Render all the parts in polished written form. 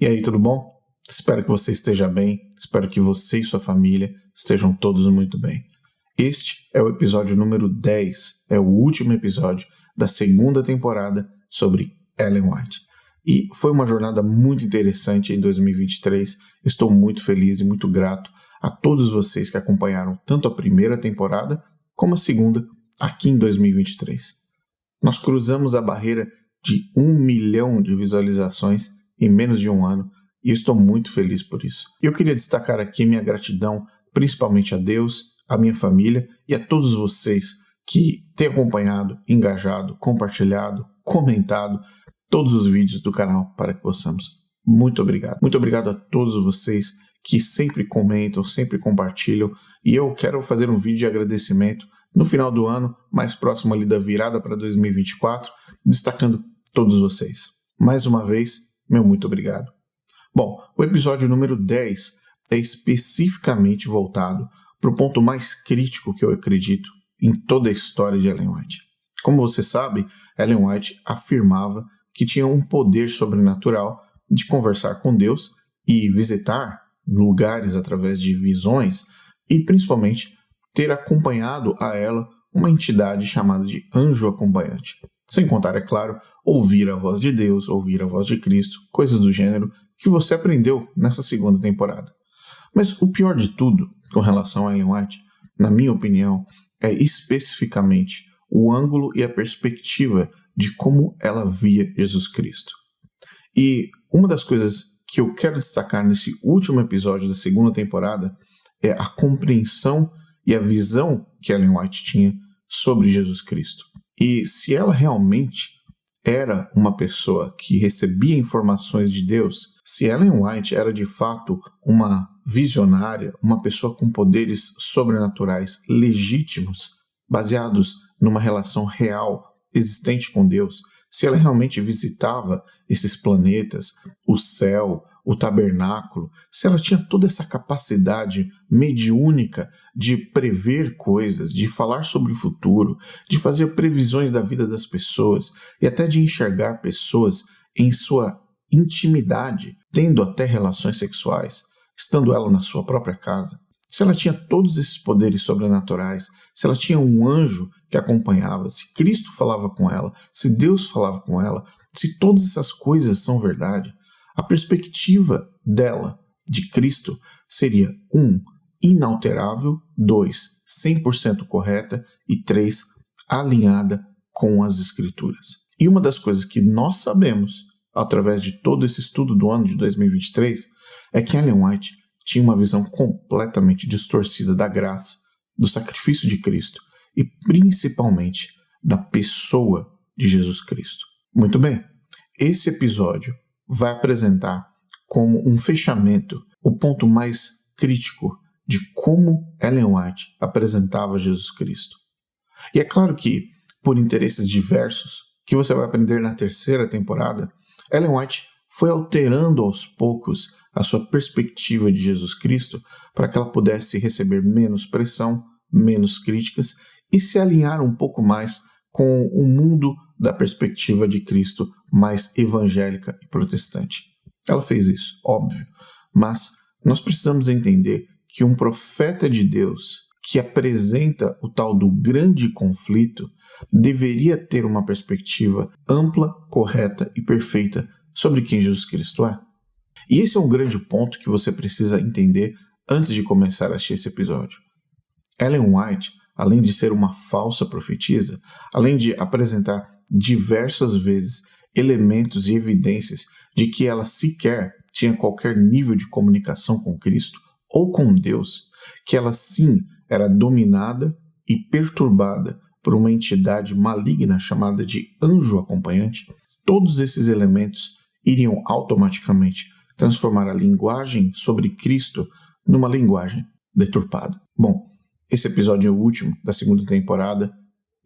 E aí, tudo bom? Espero que você esteja bem, espero que você e sua família estejam todos muito bem. Este é o episódio número 10, é o último episódio da segunda temporada sobre Ellen White. E foi uma jornada muito interessante em 2023, estou muito feliz e muito grato a todos vocês que acompanharam tanto a primeira temporada como a segunda aqui em 2023. Nós cruzamos a barreira de 1 milhão de visualizações em menos de um ano e eu estou muito feliz por isso. Eu queria destacar aqui minha gratidão principalmente a Deus, a minha família e a todos vocês que têm acompanhado, engajado, compartilhado, comentado todos os vídeos do canal para que possamos. Muito obrigado. Muito obrigado a todos vocês que sempre comentam, sempre compartilham e eu quero fazer um vídeo de agradecimento no final do ano, mais próximo ali da virada para 2024, destacando todos vocês. Mais uma vez, meu muito obrigado. Bom, o episódio número 10 é especificamente voltado para o ponto mais crítico que eu acredito em toda a história de Ellen White. Como você sabe, Ellen White afirmava que tinha um poder sobrenatural de conversar com Deus e visitar lugares através de visões e principalmente ter acompanhado a ela uma entidade chamada de anjo acompanhante. Sem contar, é claro, ouvir a voz de Deus, ouvir a voz de Cristo, coisas do gênero que você aprendeu nessa segunda temporada. Mas o pior de tudo com relação a Ellen White, na minha opinião, é especificamente o ângulo e a perspectiva de como ela via Jesus Cristo. E uma das coisas que eu quero destacar nesse último episódio da segunda temporada é a compreensão e a visão que Ellen White tinha sobre Jesus Cristo. E se ela realmente era uma pessoa que recebia informações de Deus, se Ellen White era de fato uma visionária, uma pessoa com poderes sobrenaturais legítimos, baseados numa relação real existente com Deus, se ela realmente visitava esses planetas, o céu, o tabernáculo, se ela tinha toda essa capacidade mediúnica de prever coisas, de falar sobre o futuro, de fazer previsões da vida das pessoas e até de enxergar pessoas em sua intimidade, tendo até relações sexuais, estando ela na sua própria casa. Se ela tinha todos esses poderes sobrenaturais, se ela tinha um anjo que acompanhava, se Cristo falava com ela, se Deus falava com ela, se todas essas coisas são verdade, a perspectiva dela, de Cristo, seria 1. Inalterável, 2. 100% correta e 3. Alinhada com as Escrituras. E uma das coisas que nós sabemos, através de todo esse estudo do ano de 2023, é que Ellen White tinha uma visão completamente distorcida da graça, do sacrifício de Cristo e principalmente da pessoa de Jesus Cristo. Muito bem, esse episódio vai apresentar como um fechamento o ponto mais crítico de como Ellen White apresentava Jesus Cristo. E é claro que, por interesses diversos, que você vai aprender na terceira temporada, Ellen White foi alterando aos poucos a sua perspectiva de Jesus Cristo para que ela pudesse receber menos pressão, menos críticas e se alinhar um pouco mais com o mundo da perspectiva de Cristo mais evangélica e protestante. Ela fez isso, óbvio, mas nós precisamos entender que um profeta de Deus que apresenta o tal do grande conflito deveria ter uma perspectiva ampla, correta e perfeita sobre quem Jesus Cristo é. E esse é um grande ponto que você precisa entender antes de começar a assistir esse episódio. Ellen White, além de ser uma falsa profetisa, além de apresentar diversas vezes elementos e evidências de que ela sequer tinha qualquer nível de comunicação com Cristo ou com Deus, que ela sim era dominada e perturbada por uma entidade maligna chamada de anjo acompanhante, todos esses elementos iriam automaticamente transformar a linguagem sobre Cristo numa linguagem deturpada. Bom, esse episódio é o último da segunda temporada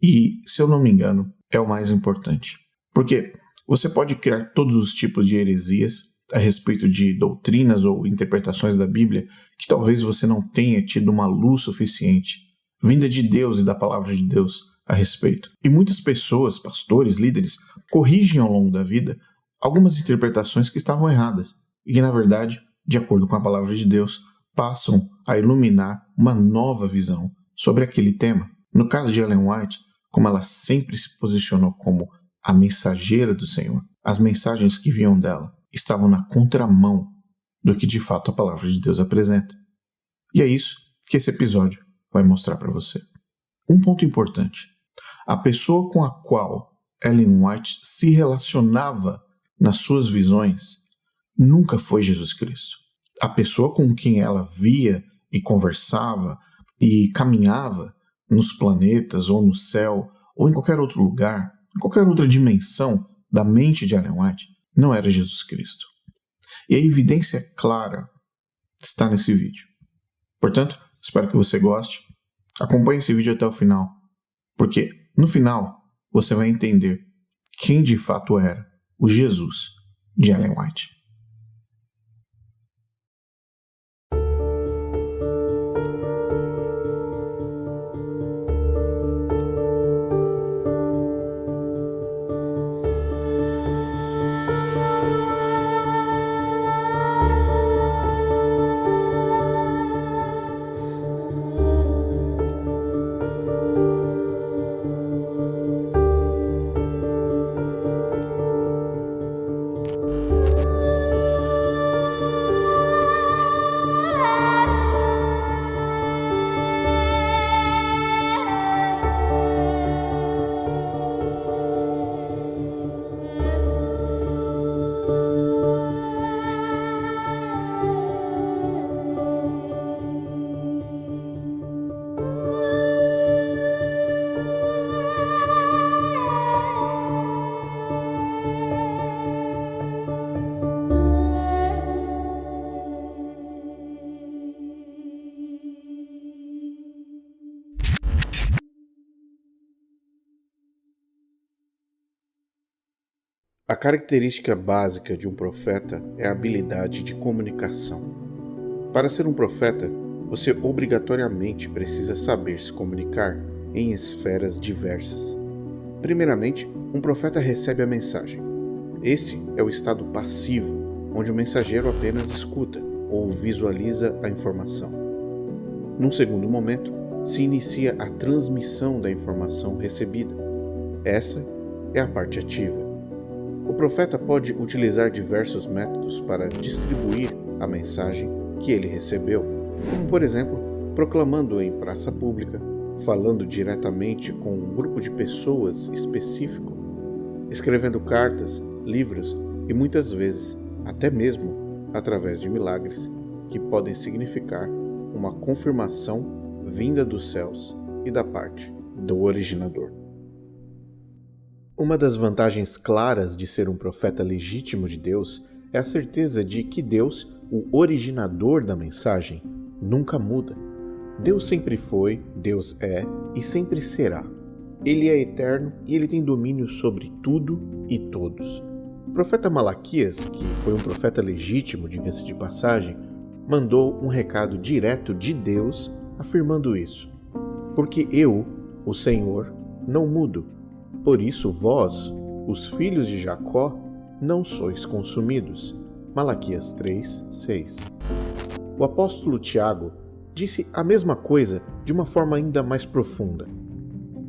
e, se eu não me engano, é o mais importante. Porque você pode criar todos os tipos de heresias a respeito de doutrinas ou interpretações da Bíblia que talvez você não tenha tido uma luz suficiente, vinda de Deus e da palavra de Deus a respeito. E muitas pessoas, pastores, líderes, corrigem ao longo da vida algumas interpretações que estavam erradas. e que, na verdade, de acordo com a palavra de Deus, passam a iluminar uma nova visão sobre aquele tema. No caso de Ellen White, como ela sempre se posicionou como a mensageira do Senhor, as mensagens que vinham dela estavam na contramão do que de fato a palavra de Deus apresenta. E é isso que esse episódio vai mostrar para você. Um ponto importante: a pessoa com a qual Ellen White se relacionava nas suas visões nunca foi Jesus Cristo. A pessoa com quem ela via e conversava e caminhava nos planetas ou no céu ou em qualquer outro lugar, em qualquer outra dimensão da mente de Ellen White, não era Jesus Cristo. E a evidência clara está nesse vídeo. Portanto, espero que você goste. Acompanhe esse vídeo até o final, porque no final você vai entender quem de fato era o Jesus de Ellen White. A característica básica de um profeta é a habilidade de comunicação. Para ser um profeta, você obrigatoriamente precisa saber se comunicar em esferas diversas. Primeiramente, um profeta recebe a mensagem. Esse é o estado passivo, onde o mensageiro apenas escuta ou visualiza a informação. Num segundo momento, se inicia a transmissão da informação recebida. Essa é a parte ativa. O profeta pode utilizar diversos métodos para distribuir a mensagem que ele recebeu, como, por exemplo, proclamando em praça pública, falando diretamente com um grupo de pessoas específico, escrevendo cartas, livros e muitas vezes até mesmo através de milagres que podem significar uma confirmação vinda dos céus e da parte do originador. Uma das vantagens claras de ser um profeta legítimo de Deus é a certeza de que Deus, o originador da mensagem, nunca muda. Deus sempre foi, Deus é e sempre será. Ele é eterno e ele tem domínio sobre tudo e todos. O profeta Malaquias, que foi um profeta legítimo, diga-se de passagem, mandou um recado direto de Deus afirmando isso. Porque eu, o Senhor, não mudo. Por isso vós, os filhos de Jacó, não sois consumidos. Malaquias 3:6. O apóstolo Tiago disse a mesma coisa de uma forma ainda mais profunda.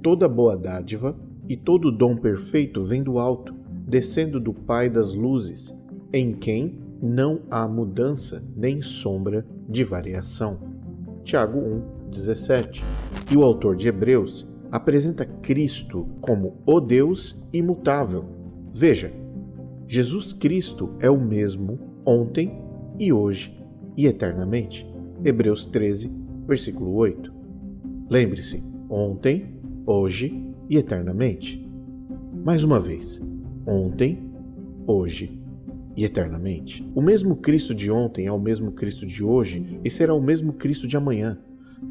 Toda boa dádiva e todo dom perfeito vem do alto, descendo do Pai das luzes, em quem não há mudança nem sombra de variação. Tiago 1:17. E o autor de Hebreus apresenta Cristo como o Deus imutável. Veja, Jesus Cristo é o mesmo ontem e hoje e eternamente. Hebreus 13, versículo 8. Lembre-se, ontem, hoje e eternamente. Mais uma vez, ontem, hoje e eternamente. O mesmo Cristo de ontem é o mesmo Cristo de hoje e será o mesmo Cristo de amanhã.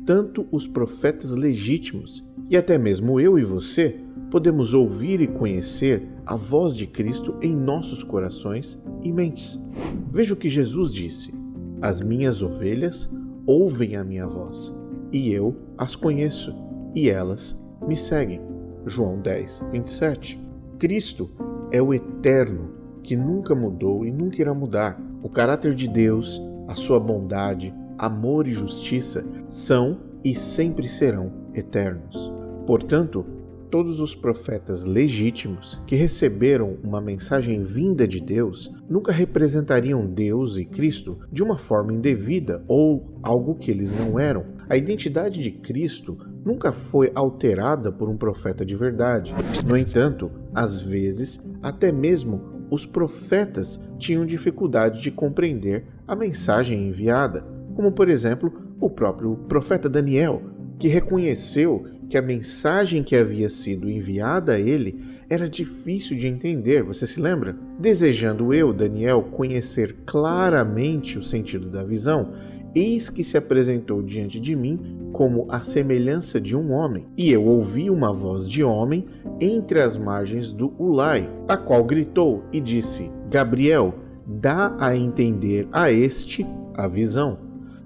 Tanto os profetas legítimos e até mesmo eu e você podemos ouvir e conhecer a voz de Cristo em nossos corações e mentes. Veja o que Jesus disse: as minhas ovelhas ouvem a minha voz, e eu as conheço, e elas me seguem. João 10:27. Cristo é o eterno, que nunca mudou e nunca irá mudar, O caráter de Deus, a sua bondade, amor e justiça são e sempre serão eternos. Portanto, todos os profetas legítimos que receberam uma mensagem vinda de Deus nunca representariam Deus e Cristo de uma forma indevida ou algo que eles não eram. A identidade de Cristo nunca foi alterada por um profeta de verdade. No entanto, às vezes, até mesmo os profetas tinham dificuldade de compreender a mensagem enviada, como por exemplo o próprio profeta Daniel, que reconheceu que a mensagem que havia sido enviada a ele era difícil de entender, você se lembra? Desejando eu, Daniel, conhecer claramente o sentido da visão, eis que se apresentou diante de mim como a semelhança de um homem. E eu ouvi uma voz de homem entre as margens do Ulai, a qual gritou e disse: Gabriel, dá a entender a este a visão.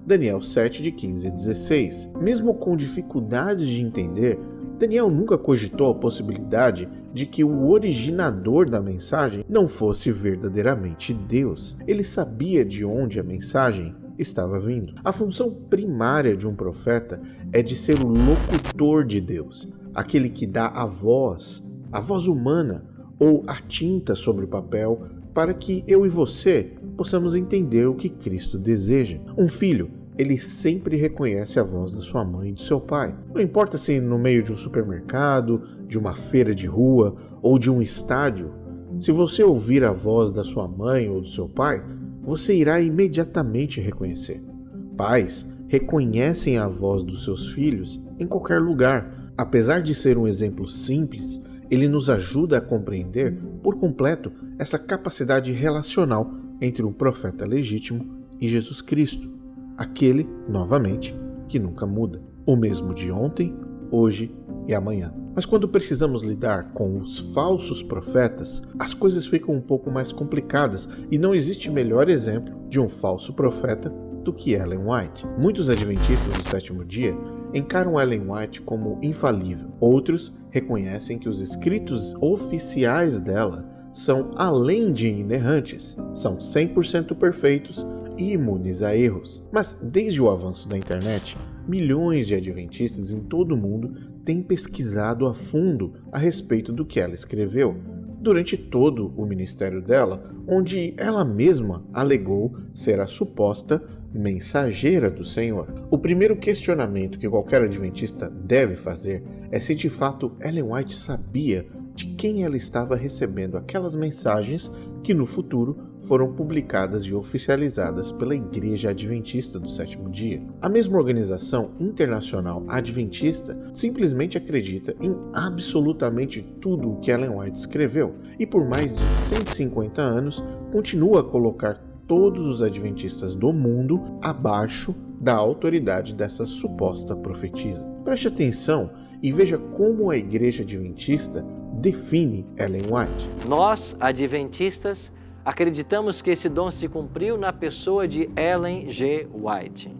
Daniel 7, de 15 a 16. Mesmo com dificuldades de entender, Daniel nunca cogitou a possibilidade de que o originador da mensagem não fosse verdadeiramente Deus. Ele sabia de onde a mensagem estava vindo. A função primária de um profeta é de ser o locutor de Deus, aquele que dá a voz humana ou a tinta sobre o papel para que eu e você possamos entender o que Cristo deseja. Um filho, ele sempre reconhece a voz da sua mãe e do seu pai. Não importa se no meio de um supermercado, de uma feira de rua ou de um estádio. Se você ouvir a voz da sua mãe ou do seu pai, você irá imediatamente reconhecer. Pais reconhecem a voz dos seus filhos em qualquer lugar. Apesar de ser um exemplo simples, ele nos ajuda a compreender por completo essa capacidade relacional entre um profeta legítimo e Jesus Cristo, aquele, novamente, que nunca muda, o mesmo de ontem, hoje e amanhã. Mas quando precisamos lidar com os falsos profetas, as coisas ficam um pouco mais complicadas e não existe melhor exemplo de um falso profeta do que Ellen White. Muitos adventistas do sétimo dia encaram Ellen White como infalível. Outros reconhecem que os escritos oficiais dela são além de inerrantes, são 100% perfeitos e imunes a erros. Mas desde o avanço da internet, milhões de adventistas em todo o mundo têm pesquisado a fundo a respeito do que ela escreveu, durante todo o ministério dela, onde ela mesma alegou ser a suposta mensageira do Senhor. O primeiro questionamento que qualquer adventista deve fazer é se de fato Ellen White sabia de quem ela estava recebendo aquelas mensagens que no futuro foram publicadas e oficializadas pela Igreja Adventista do Sétimo Dia. A mesma organização internacional adventista simplesmente acredita em absolutamente tudo o que Ellen White escreveu e por mais de 150 anos continua a colocar todos os adventistas do mundo abaixo da autoridade dessa suposta profetisa. Preste atenção e veja como a Igreja Adventista define Ellen White. Nós, adventistas, acreditamos que esse dom se cumpriu na pessoa de Ellen G. White.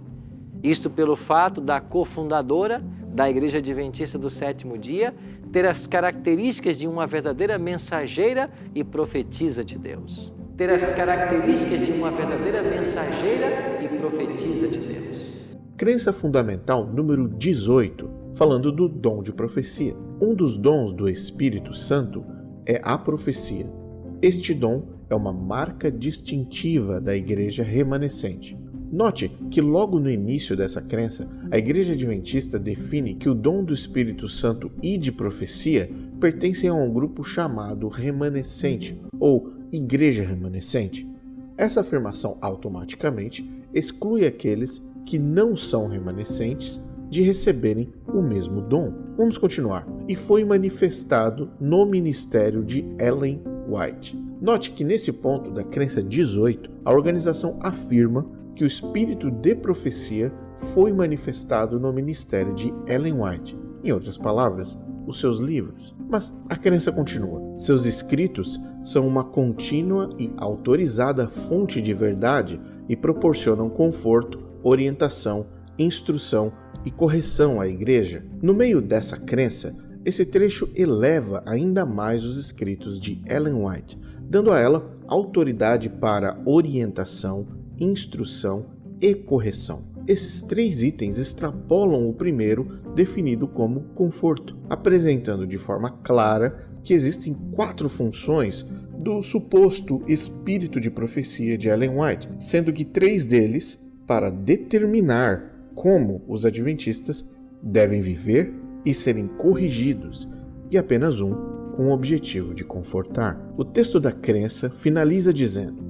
Isto pelo fato da cofundadora da Igreja Adventista do Sétimo Dia ter as características de uma verdadeira mensageira e profetisa de Deus. Ter as características de uma verdadeira mensageira e profetisa de Deus. Crença fundamental número 18, falando do dom de profecia. Um dos dons do Espírito Santo é a profecia. Este dom é uma marca distintiva da Igreja Remanescente. Note que logo no início dessa crença, a Igreja Adventista define que o dom do Espírito Santo e de profecia pertencem a um grupo chamado remanescente, ou Igreja Remanescente. Essa afirmação automaticamente exclui aqueles que não são remanescentes de receberem o mesmo dom. Vamos continuar. E foi manifestado no ministério de Ellen White. Note que nesse ponto da crença 18, a organização afirma que o espírito de profecia foi manifestado no ministério de Ellen White. Em outras palavras, os seus livros. Mas a crença continua. Seus escritos são uma contínua e autorizada fonte de verdade e proporcionam conforto, orientação, instrução e correção à igreja. No meio dessa crença, esse trecho eleva ainda mais os escritos de Ellen White, dando a ela autoridade para orientação, instrução e correção. Esses 3 itens extrapolam o primeiro, definido como conforto, apresentando de forma clara que existem 4 funções do suposto espírito de profecia de Ellen White, sendo que 3 deles para determinar como os adventistas devem viver e serem corrigidos, e apenas um com o objetivo de confortar. O texto da crença finaliza dizendo: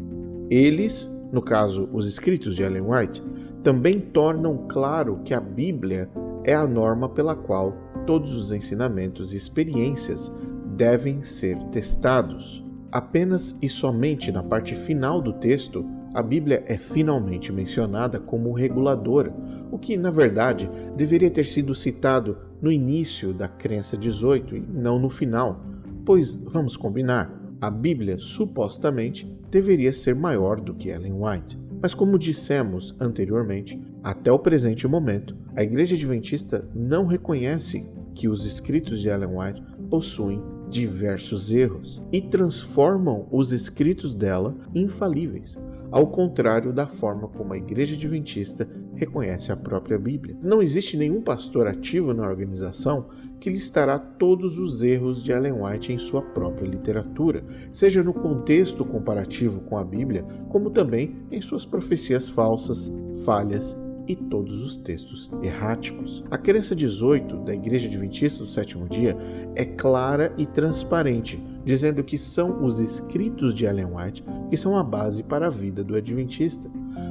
eles, no caso os escritos de Ellen White, também tornam claro que a Bíblia é a norma pela qual todos os ensinamentos e experiências devem ser testados. Apenas e somente na parte final do texto, a Bíblia é finalmente mencionada como reguladora, o que, na verdade, deveria ter sido citado no início da crença 18 e não no final, pois, vamos combinar, a Bíblia supostamente deveria ser maior do que Ellen White. Mas como dissemos anteriormente, até o presente momento, a Igreja Adventista não reconhece que os escritos de Ellen White possuem diversos erros e transformam os escritos dela em infalíveis, ao contrário da forma como a Igreja Adventista reconhece a própria Bíblia. Não existe nenhum pastor ativo na organização que listará todos os erros de Ellen White em sua própria literatura, seja no contexto comparativo com a Bíblia, como também em suas profecias falsas, falhas e todos os textos erráticos. A crença 18 da Igreja Adventista do Sétimo Dia é clara e transparente, dizendo que são os escritos de Ellen White que são a base para a vida do adventista.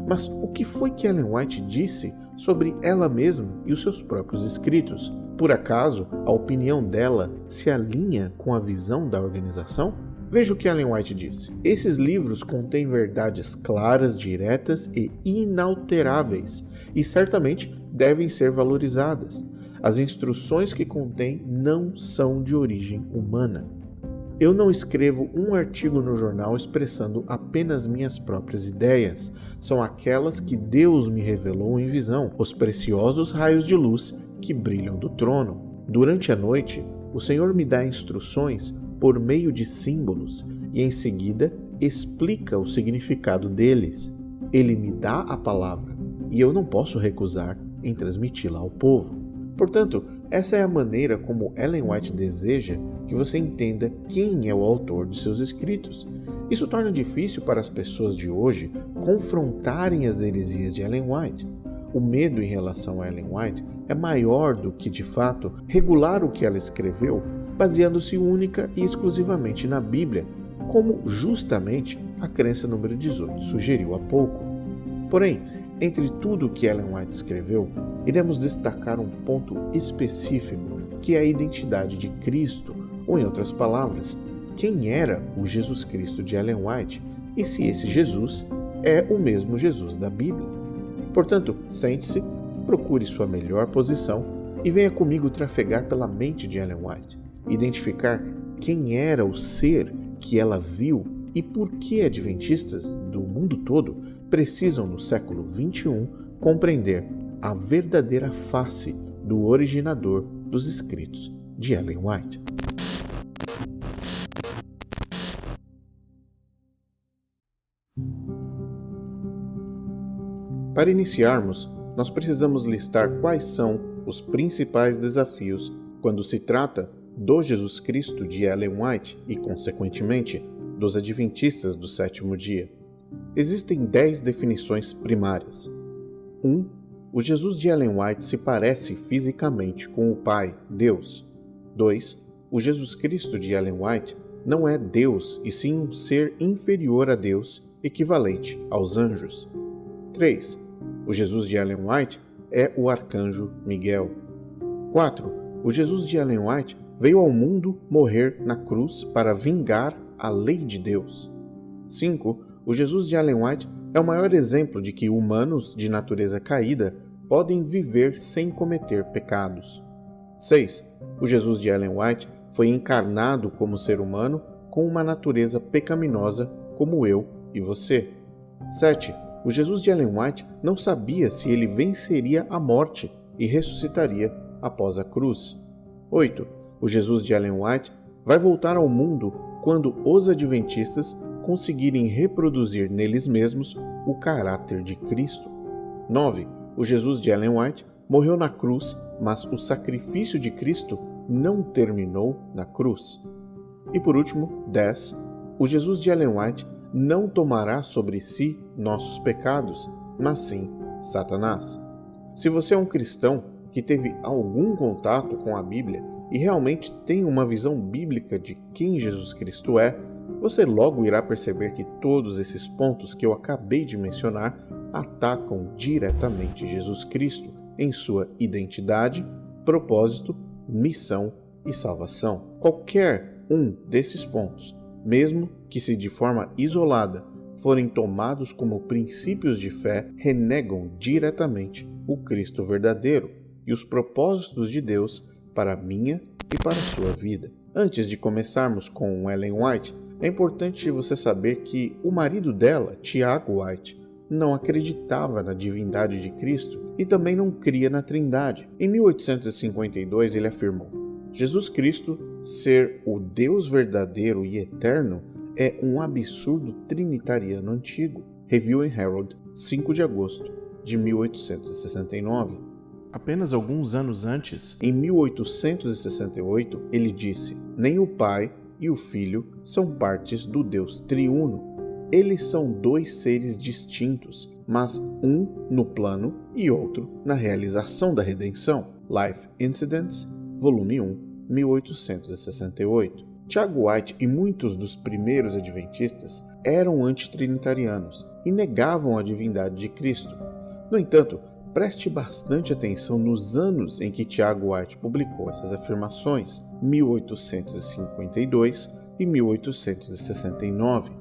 Mas o que foi que Ellen White disse sobre ela mesma e os seus próprios escritos? Por acaso, a opinião dela se alinha com a visão da organização? Veja o que Ellen White disse. Esses livros contêm verdades claras, diretas e inalteráveis, e certamente devem ser valorizadas. As instruções que contêm não são de origem humana. Eu não escrevo um artigo no jornal expressando apenas minhas próprias ideias. São aquelas que Deus me revelou em visão, os preciosos raios de luz que brilham do trono. Durante a noite, o Senhor me dá instruções por meio de símbolos e em seguida explica o significado deles. Ele me dá a palavra e eu não posso recusar em transmiti-la ao povo. Portanto, essa é a maneira como Ellen White deseja que você entenda quem é o autor de seus escritos. Isso torna difícil para as pessoas de hoje confrontarem as heresias de Ellen White. O medo em relação a Ellen White é maior do que, de fato, regular o que ela escreveu, baseando-se única e exclusivamente na Bíblia, como justamente a crença número 18 sugeriu há pouco. Porém, entre tudo o que Ellen White escreveu, iremos destacar um ponto específico, que é a identidade de Cristo, ou em outras palavras, quem era o Jesus Cristo de Ellen White e se esse Jesus é o mesmo Jesus da Bíblia. Portanto, sente-se, procure sua melhor posição e venha comigo trafegar pela mente de Ellen White, identificar quem era o ser que ela viu e por que adventistas do mundo todo precisam, no século XXI, compreender a verdadeira face do originador dos escritos de Ellen White. Para iniciarmos, nós precisamos listar quais são os principais desafios quando se trata do Jesus Cristo de Ellen White e, consequentemente, dos adventistas do sétimo dia. Existem 10 definições primárias. 1. O Jesus de Ellen White se parece fisicamente com o Pai, Deus. 2. O Jesus Cristo de Ellen White não é Deus, e sim um ser inferior a Deus, equivalente aos anjos. 3. O Jesus de Ellen White é o arcanjo Miguel. 4. O Jesus de Ellen White veio ao mundo morrer na cruz para vingar a lei de Deus. 5. O Jesus de Ellen White é o maior exemplo de que humanos de natureza caída podem viver sem cometer pecados. 6. O Jesus de Ellen White foi encarnado como ser humano com uma natureza pecaminosa como eu e você. 7. O Jesus de Ellen White não sabia se ele venceria a morte e ressuscitaria após a cruz. 8. O Jesus de Ellen White vai voltar ao mundo quando os adventistas conseguirem reproduzir neles mesmos o caráter de Cristo. 9. O Jesus de Ellen White morreu na cruz, mas o sacrifício de Cristo não terminou na cruz. E por último, 10. O Jesus de Ellen White não tomará sobre si nossos pecados, mas sim Satanás. Se você é um cristão que teve algum contato com a Bíblia e realmente tem uma visão bíblica de quem Jesus Cristo é, você logo irá perceber que todos esses pontos que eu acabei de mencionar atacam diretamente Jesus Cristo em sua identidade, propósito, missão e salvação. Qualquer um desses pontos, mesmo que se de forma isolada forem tomados como princípios de fé, renegam diretamente o Cristo verdadeiro e os propósitos de Deus para a minha e para a sua vida. Antes de começarmos com Ellen White, é importante você saber que o marido dela, Tiago White, não acreditava na divindade de Cristo e também não cria na Trindade. Em 1852 ele afirmou: Jesus Cristo ser o Deus verdadeiro e eterno é um absurdo trinitariano antigo. Review and Herald, 5 de agosto de 1869. Apenas alguns anos antes, em 1868, ele disse: nem o Pai e o Filho são partes do Deus triuno. Eles são dois seres distintos, mas um no plano e outro na realização da redenção. Life Incidents, volume 1, 1868. Tiago White e muitos dos primeiros adventistas eram antitrinitarianos e negavam a divindade de Cristo. No entanto, preste bastante atenção nos anos em que Tiago White publicou essas afirmações, 1852 e 1869,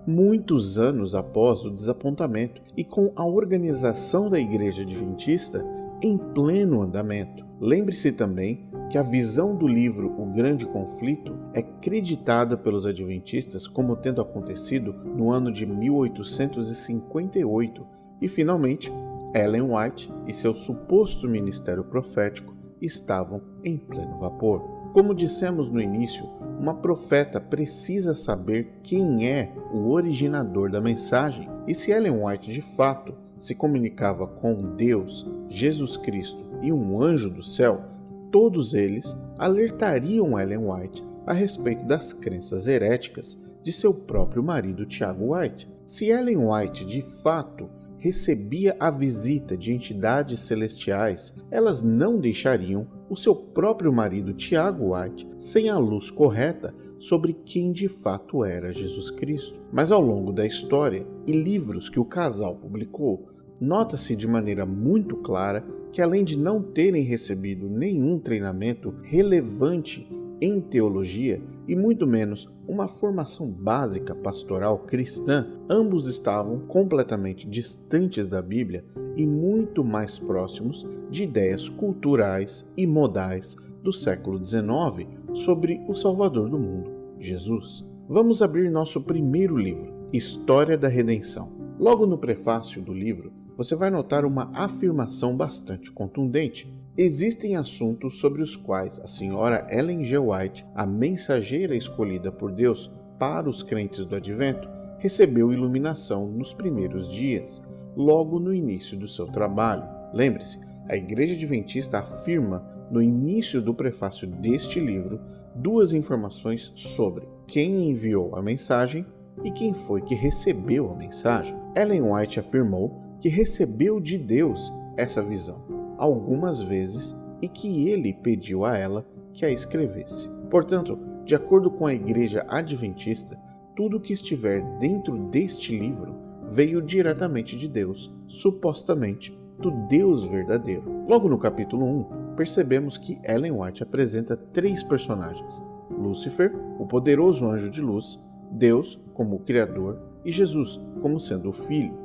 muitos anos após o desapontamento e com a organização da Igreja Adventista em pleno andamento. Lembre-se também que a visão do livro O Grande Conflito é creditada pelos adventistas como tendo acontecido no ano de 1858 e, finalmente, Ellen White e seu suposto ministério profético estavam em pleno vapor. Como dissemos no início, uma profeta precisa saber quem é o originador da mensagem, e se Ellen White de fato se comunicava com Deus, Jesus Cristo e um anjo do céu, todos eles alertariam Ellen White a respeito das crenças heréticas de seu próprio marido Tiago White. Se Ellen White de fato recebia a visita de entidades celestiais, elas não deixariam o seu próprio marido Tiago White sem a luz correta sobre quem de fato era Jesus Cristo. Mas ao longo da história e livros que o casal publicou, nota-se de maneira muito clara que, além de não terem recebido nenhum treinamento relevante em teologia e muito menos uma formação básica pastoral cristã, ambos estavam completamente distantes da Bíblia e muito mais próximos de ideias culturais e modais do século XIX sobre o Salvador do mundo, Jesus. Vamos abrir nosso primeiro livro, História da Redenção. Logo no prefácio do livro, você vai notar uma afirmação bastante contundente. Existem assuntos sobre os quais a senhora Ellen G. White, a mensageira escolhida por Deus para os crentes do Advento, recebeu iluminação nos primeiros dias, logo no início do seu trabalho. Lembre-se, a Igreja Adventista afirma no início do prefácio deste livro duas informações sobre quem enviou a mensagem e quem foi que recebeu a mensagem. Ellen White afirmou que recebeu de Deus essa visão algumas vezes e que ele pediu a ela que a escrevesse. Portanto, de acordo com a Igreja Adventista, tudo que estiver dentro deste livro veio diretamente de Deus, supostamente do Deus verdadeiro. Logo no capítulo 1, percebemos que Ellen White apresenta três personagens: Lúcifer, o poderoso anjo de luz, Deus como o Criador e Jesus como sendo o Filho.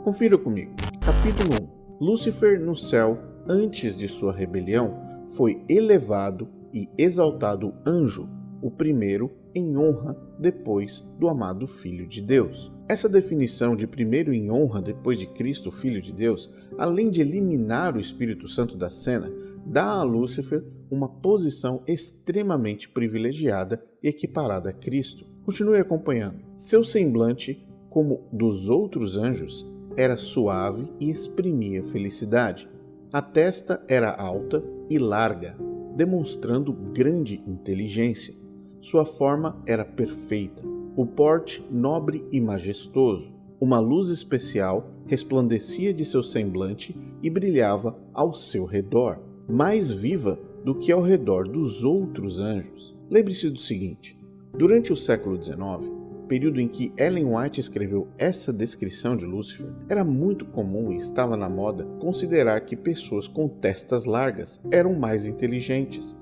Confira comigo. Capítulo 1. Lúcifer no céu, antes de sua rebelião, foi elevado e exaltado anjo, o primeiro em honra depois do amado Filho de Deus. Essa definição de primeiro em honra depois de Cristo, Filho de Deus, além de eliminar o Espírito Santo da cena, dá a Lúcifer uma posição extremamente privilegiada e equiparada a Cristo. Continue acompanhando. Seu semblante, como dos outros anjos, era suave e exprimia felicidade. A testa era alta e larga, demonstrando grande inteligência. Sua forma era perfeita, o porte nobre e majestoso. Uma luz especial resplandecia de seu semblante e brilhava ao seu redor, mais viva do que ao redor dos outros anjos. Lembre-se do seguinte: durante o século XIX, período em que Ellen White escreveu essa descrição de Lúcifer, era muito comum e estava na moda considerar que pessoas com testas largas eram mais inteligentes.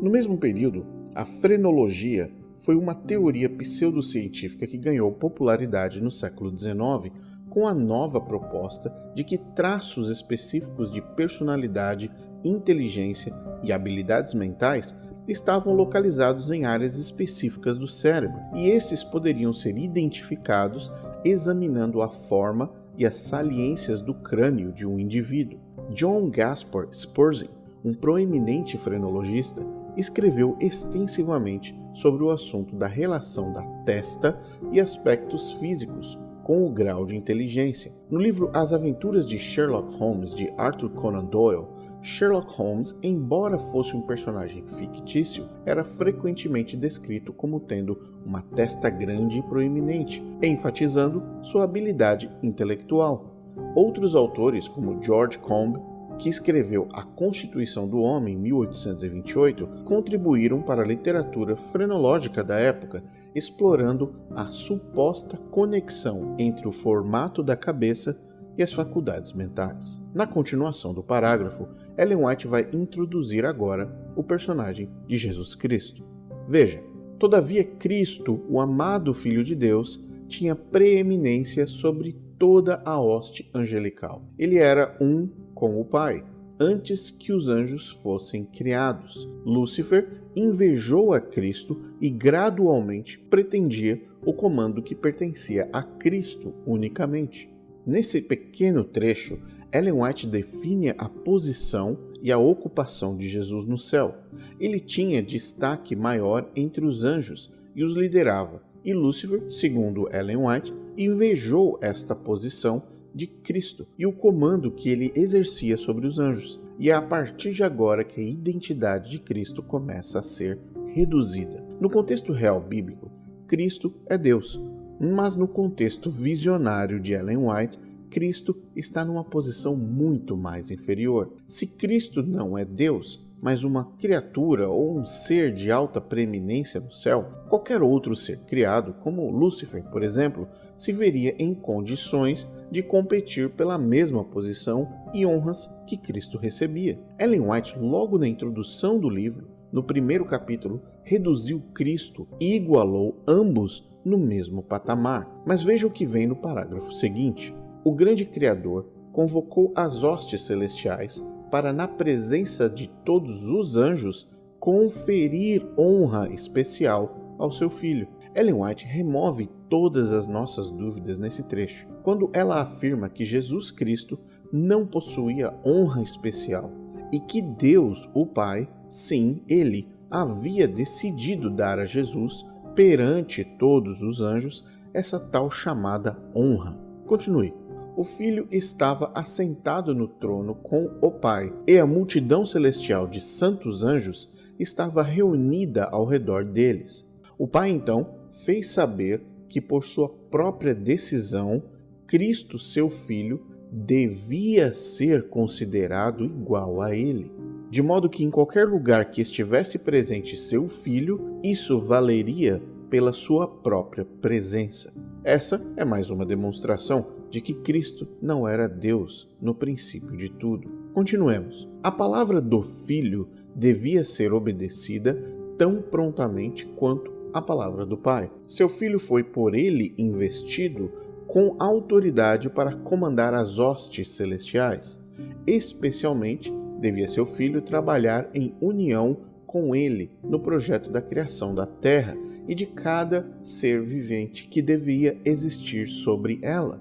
No mesmo período, a frenologia foi uma teoria pseudocientífica que ganhou popularidade no século XIX com a nova proposta de que traços específicos de personalidade, inteligência e habilidades mentais estavam localizados em áreas específicas do cérebro, e esses poderiam ser identificados examinando a forma e as saliências do crânio de um indivíduo. John Gaspar Spurzheim, um proeminente frenologista, escreveu extensivamente sobre o assunto da relação da testa e aspectos físicos com o grau de inteligência. No livro As Aventuras de Sherlock Holmes, de Arthur Conan Doyle, Sherlock Holmes, embora fosse um personagem fictício, era frequentemente descrito como tendo uma testa grande e proeminente, enfatizando sua habilidade intelectual. Outros autores, como George Combe, que escreveu A Constituição do Homem em 1828, contribuíram para a literatura frenológica da época, explorando a suposta conexão entre o formato da cabeça e as faculdades mentais. Na continuação do parágrafo, Ellen White vai introduzir agora o personagem de Jesus Cristo. Veja: todavia Cristo, o amado Filho de Deus, tinha preeminência sobre toda a hoste angelical. Ele era um com o Pai, antes que os anjos fossem criados. Lúcifer invejou a Cristo e gradualmente pretendia o comando que pertencia a Cristo unicamente. Nesse pequeno trecho, Ellen White define a posição e a ocupação de Jesus no céu. Ele tinha destaque maior entre os anjos e os liderava, e Lúcifer, segundo Ellen White, invejou esta posição de Cristo e o comando que ele exercia sobre os anjos. E é a partir de agora que a identidade de Cristo começa a ser reduzida. No contexto real bíblico, Cristo é Deus, mas no contexto visionário de Ellen White, Cristo está numa posição muito mais inferior. Se Cristo não é Deus, mas uma criatura ou um ser de alta preeminência no céu, qualquer outro ser criado, como Lúcifer, por exemplo, se veria em condições de competir pela mesma posição e honras que Cristo recebia. Ellen White, logo na introdução do livro, no primeiro capítulo, reduziu Cristo e igualou ambos no mesmo patamar. Mas veja o que vem no parágrafo seguinte. O grande Criador convocou as hostes celestiais para, na presença de todos os anjos, conferir honra especial ao seu Filho. Ellen White remove todas as nossas dúvidas nesse trecho, quando ela afirma que Jesus Cristo não possuía honra especial e que Deus, o Pai, sim, Ele, havia decidido dar a Jesus, perante todos os anjos, essa tal chamada honra. Continue. O Filho estava assentado no trono com o Pai, e a multidão celestial de santos anjos estava reunida ao redor deles. O Pai, então, fez saber que, por sua própria decisão, Cristo, seu Filho, devia ser considerado igual a ele. De modo que, em qualquer lugar que estivesse presente seu Filho, isso valeria pela sua própria presença. Essa é mais uma demonstração de que Cristo não era Deus no princípio de tudo. Continuemos. A palavra do Filho devia ser obedecida tão prontamente quanto a palavra do Pai. Seu Filho foi por ele investido com autoridade para comandar as hostes celestiais. Especialmente, devia seu Filho trabalhar em união com ele no projeto da criação da terra e de cada ser vivente que devia existir sobre ela.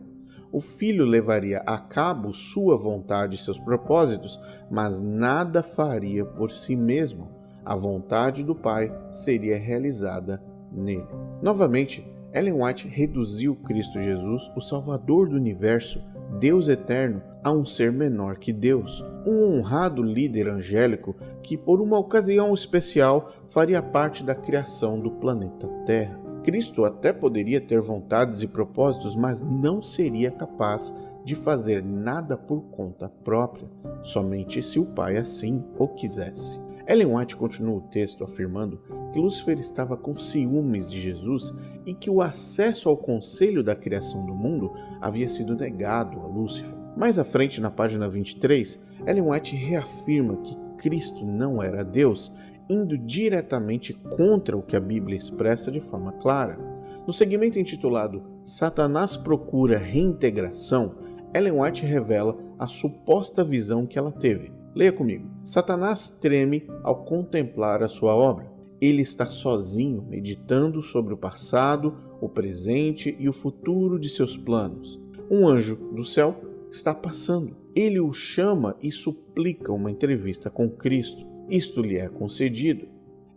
O Filho levaria a cabo sua vontade e seus propósitos, mas nada faria por si mesmo. A vontade do Pai seria realizada nele. Novamente, Ellen White reduziu Cristo Jesus, o Salvador do universo, Deus eterno, a um ser menor que Deus, um honrado líder angélico que, por uma ocasião especial, faria parte da criação do planeta Terra. Cristo até poderia ter vontades e propósitos, mas não seria capaz de fazer nada por conta própria, somente se o Pai assim o quisesse. Ellen White continua o texto afirmando que Lúcifer estava com ciúmes de Jesus e que o acesso ao conselho da criação do mundo havia sido negado a Lúcifer. Mais à frente, na página 23, Ellen White reafirma que Cristo não era Deus, indo diretamente contra o que a Bíblia expressa de forma clara. No segmento intitulado Satanás procura reintegração, Ellen White revela a suposta visão que ela teve. Leia comigo. Satanás treme ao contemplar a sua obra. Ele está sozinho, meditando sobre o passado, o presente e o futuro de seus planos. Um anjo do céu está passando. Ele o chama e suplica uma entrevista com Cristo. Isto lhe é concedido.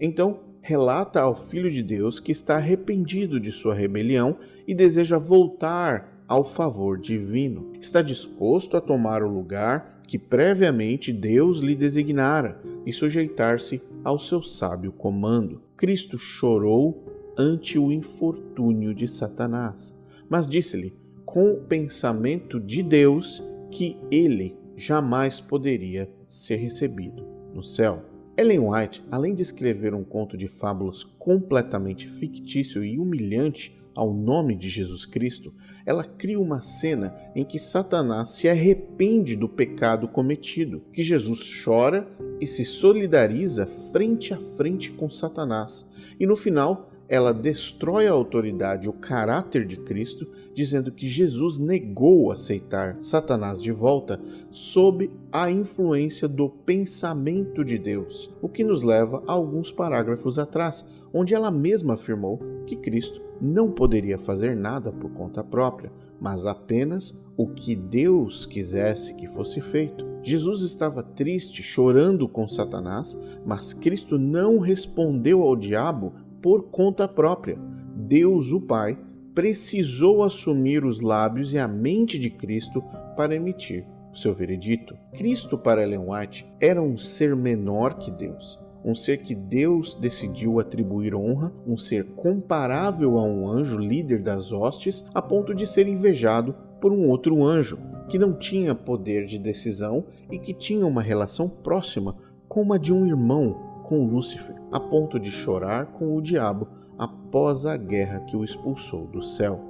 Então, relata ao Filho de Deus que está arrependido de sua rebelião e deseja voltar ao favor divino. Está disposto a tomar o lugar que previamente Deus lhe designara e sujeitar-se ao seu sábio comando. Cristo chorou ante o infortúnio de Satanás, mas disse-lhe, com o pensamento de Deus, que ele jamais poderia ser recebido no céu. Ellen White, além de escrever um conto de fábulas completamente fictício e humilhante ao nome de Jesus Cristo, ela cria uma cena em que Satanás se arrepende do pecado cometido, que Jesus chora e se solidariza frente a frente com Satanás. E no final, ela destrói a autoridade e o caráter de Cristo, dizendo que Jesus negou aceitar Satanás de volta sob a influência do pensamento de Deus, o que nos leva a alguns parágrafos atrás, onde ela mesma afirmou que Cristo não poderia fazer nada por conta própria, mas apenas o que Deus quisesse que fosse feito. Jesus estava triste, chorando com Satanás, mas Cristo não respondeu ao diabo por conta própria. Deus, o Pai, precisou assumir os lábios e a mente de Cristo para emitir o seu veredito. Cristo, para Ellen White, era um ser menor que Deus. Um ser que Deus decidiu atribuir honra, um ser comparável a um anjo líder das hostes, a ponto de ser invejado por um outro anjo, que não tinha poder de decisão e que tinha uma relação próxima como a de um irmão com Lúcifer, a ponto de chorar com o diabo após a guerra que o expulsou do céu.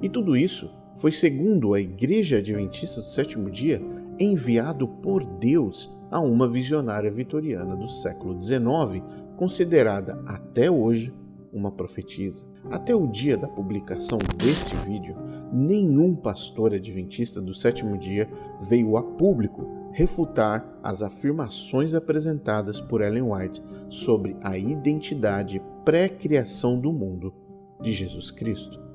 E tudo isso foi, segundo a Igreja Adventista do Sétimo Dia, enviado por Deus a uma visionária vitoriana do século XIX, considerada até hoje uma profetisa. Até o dia da publicação deste vídeo, nenhum pastor adventista do sétimo dia veio a público refutar as afirmações apresentadas por Ellen White sobre a identidade pré-criação do mundo de Jesus Cristo.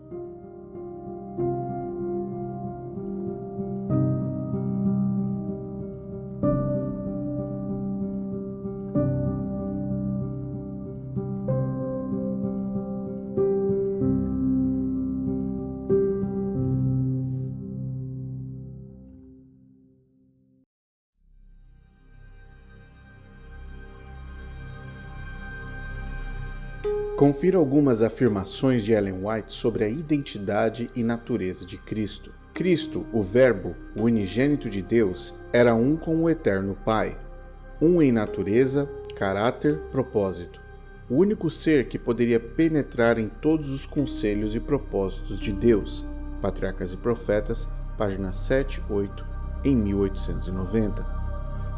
Confira algumas afirmações de Ellen White sobre a identidade e natureza de Cristo. Cristo, o Verbo, o unigênito de Deus, era um com o eterno Pai, um em natureza, caráter, propósito. O único ser que poderia penetrar em todos os conselhos e propósitos de Deus. Patriarcas e Profetas, página 7, 8, em 1890.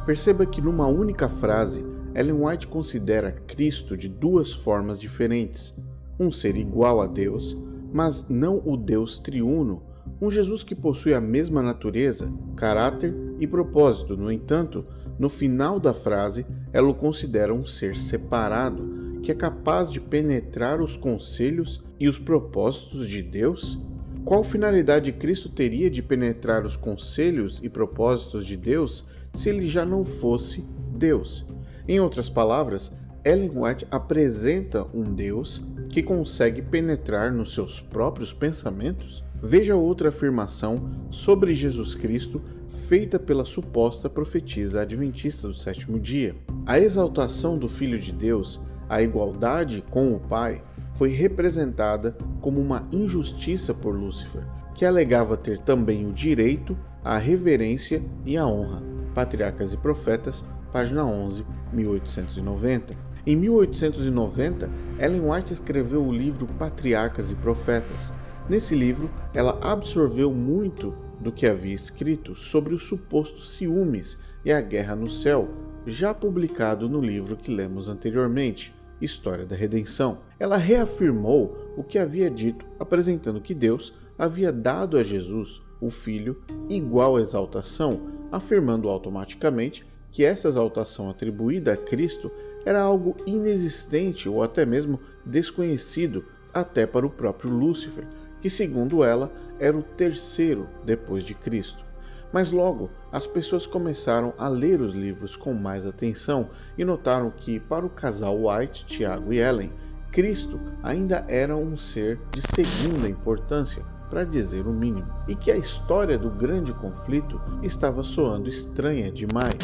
Perceba que numa única frase, Ellen White considera Cristo de duas formas diferentes. Um ser igual a Deus, mas não o Deus triuno, um Jesus que possui a mesma natureza, caráter e propósito. No entanto, no final da frase, ela o considera um ser separado, que é capaz de penetrar os conselhos e os propósitos de Deus? Qual finalidade Cristo teria de penetrar os conselhos e propósitos de Deus se ele já não fosse Deus? Em outras palavras, Ellen White apresenta um Deus que consegue penetrar nos seus próprios pensamentos? Veja outra afirmação sobre Jesus Cristo feita pela suposta profetisa adventista do sétimo dia. A exaltação do Filho de Deus, a igualdade com o Pai, foi representada como uma injustiça por Lúcifer, que alegava ter também o direito à reverência e à honra. Patriarcas e Profetas, página 11, 1890. Em 1890, Ellen White escreveu o livro Patriarcas e Profetas. Nesse livro, ela absorveu muito do que havia escrito sobre os supostos ciúmes e a guerra no céu, já publicado no livro que lemos anteriormente, História da Redenção. Ela reafirmou o que havia dito, apresentando que Deus havia dado a Jesus, o Filho, igual exaltação, afirmando automaticamente que essa exaltação atribuída a Cristo era algo inexistente ou até mesmo desconhecido até para o próprio Lúcifer, que segundo ela era o terceiro depois de Cristo. Mas logo, as pessoas começaram a ler os livros com mais atenção e notaram que, para o casal White, Tiago e Ellen, Cristo ainda era um ser de segunda importância, para dizer o mínimo, e que a história do grande conflito estava soando estranha demais.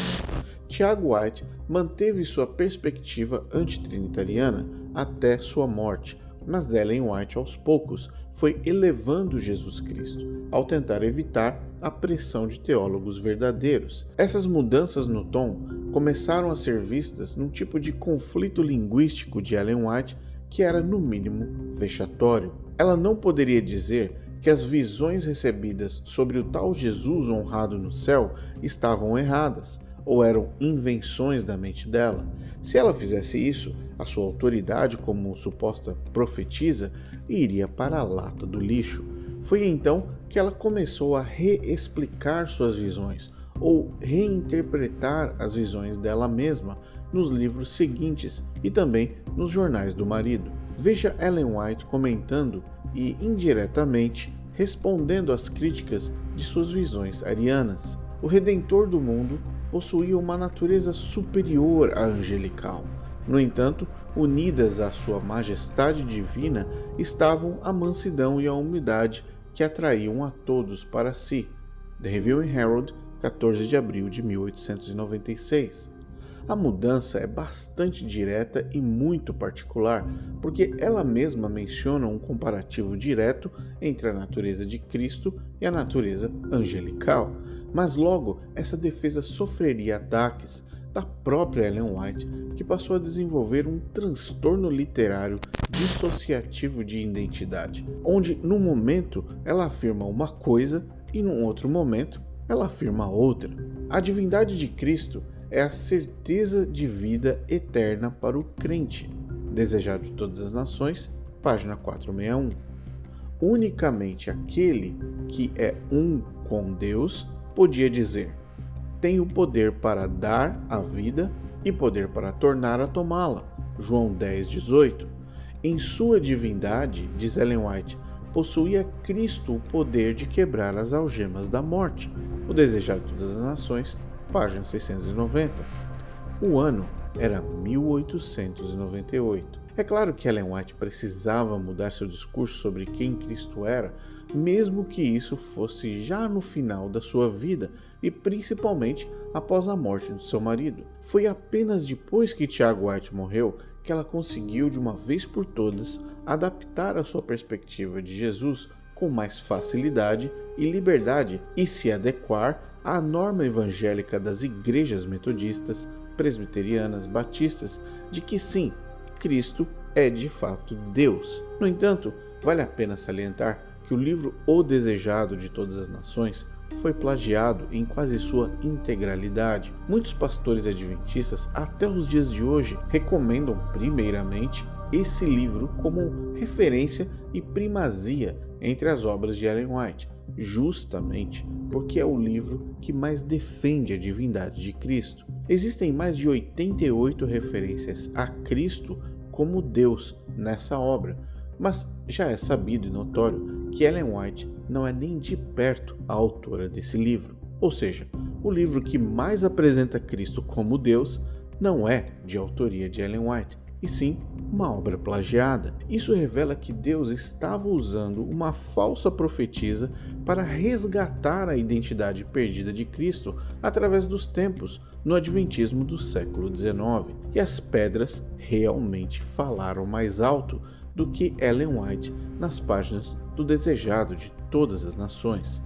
Tiago White manteve sua perspectiva antitrinitariana até sua morte, mas Ellen White, aos poucos, foi elevando Jesus Cristo, ao tentar evitar a pressão de teólogos verdadeiros. Essas mudanças no tom começaram a ser vistas num tipo de conflito linguístico de Ellen White que era, no mínimo, vexatório. Ela não poderia dizer que as visões recebidas sobre o tal Jesus honrado no céu estavam erradas, ou eram invenções da mente dela. Se ela fizesse isso, a sua autoridade como suposta profetisa iria para a lata do lixo. Foi então que ela começou a reexplicar suas visões, ou reinterpretar as visões dela mesma nos livros seguintes e também nos jornais do marido. Veja Ellen White comentando e, indiretamente, respondendo às críticas de suas visões arianas. O Redentor do mundo possuía uma natureza superior à angelical. No entanto, unidas à sua majestade divina estavam a mansidão e a humildade que atraíam a todos para si. The Review and Herald, 14 de abril de 1896. A mudança é bastante direta e muito particular, porque ela mesma menciona um comparativo direto entre a natureza de Cristo e a natureza angelical. Mas logo, essa defesa sofreria ataques da própria Ellen White, que passou a desenvolver um transtorno literário dissociativo de identidade, onde num momento ela afirma uma coisa e num outro momento ela afirma outra. A divindade de Cristo é a certeza de vida eterna para o crente. Desejado de todas as nações, página 461. Unicamente aquele que é um com Deus podia dizer: tenho poder para dar a vida e poder para tornar a tomá-la. João 10:18. Em sua divindade, diz Ellen White, possuía Cristo o poder de quebrar as algemas da morte. O Desejado de Todas as Nações, página 690. O ano era 1898. É claro que Ellen White precisava mudar seu discurso sobre quem Cristo era, mesmo que isso fosse já no final da sua vida e principalmente após a morte do seu marido. Foi apenas depois que Tiago White morreu que ela conseguiu de uma vez por todas adaptar a sua perspectiva de Jesus com mais facilidade e liberdade e se adequar à norma evangélica das igrejas metodistas, presbiterianas, batistas, de que sim, Cristo é de fato Deus. No entanto, vale a pena salientar que o livro O Desejado de Todas as Nações foi plagiado em quase sua integralidade. Muitos pastores adventistas, até os dias de hoje, recomendam primeiramente esse livro como referência e primazia entre as obras de Ellen White, justamente porque é o livro que mais defende a divindade de Cristo. Existem mais de 88 referências a Cristo como Deus nessa obra, mas já é sabido e notório que Ellen White não é nem de perto a autora desse livro. Ou seja, o livro que mais apresenta Cristo como Deus não é de autoria de Ellen White, e sim uma obra plagiada. Isso revela que Deus estava usando uma falsa profetisa para resgatar a identidade perdida de Cristo através dos tempos no Adventismo do século XIX. E as pedras realmente falaram mais alto do que Ellen White nas páginas do Desejado de Todas as Nações.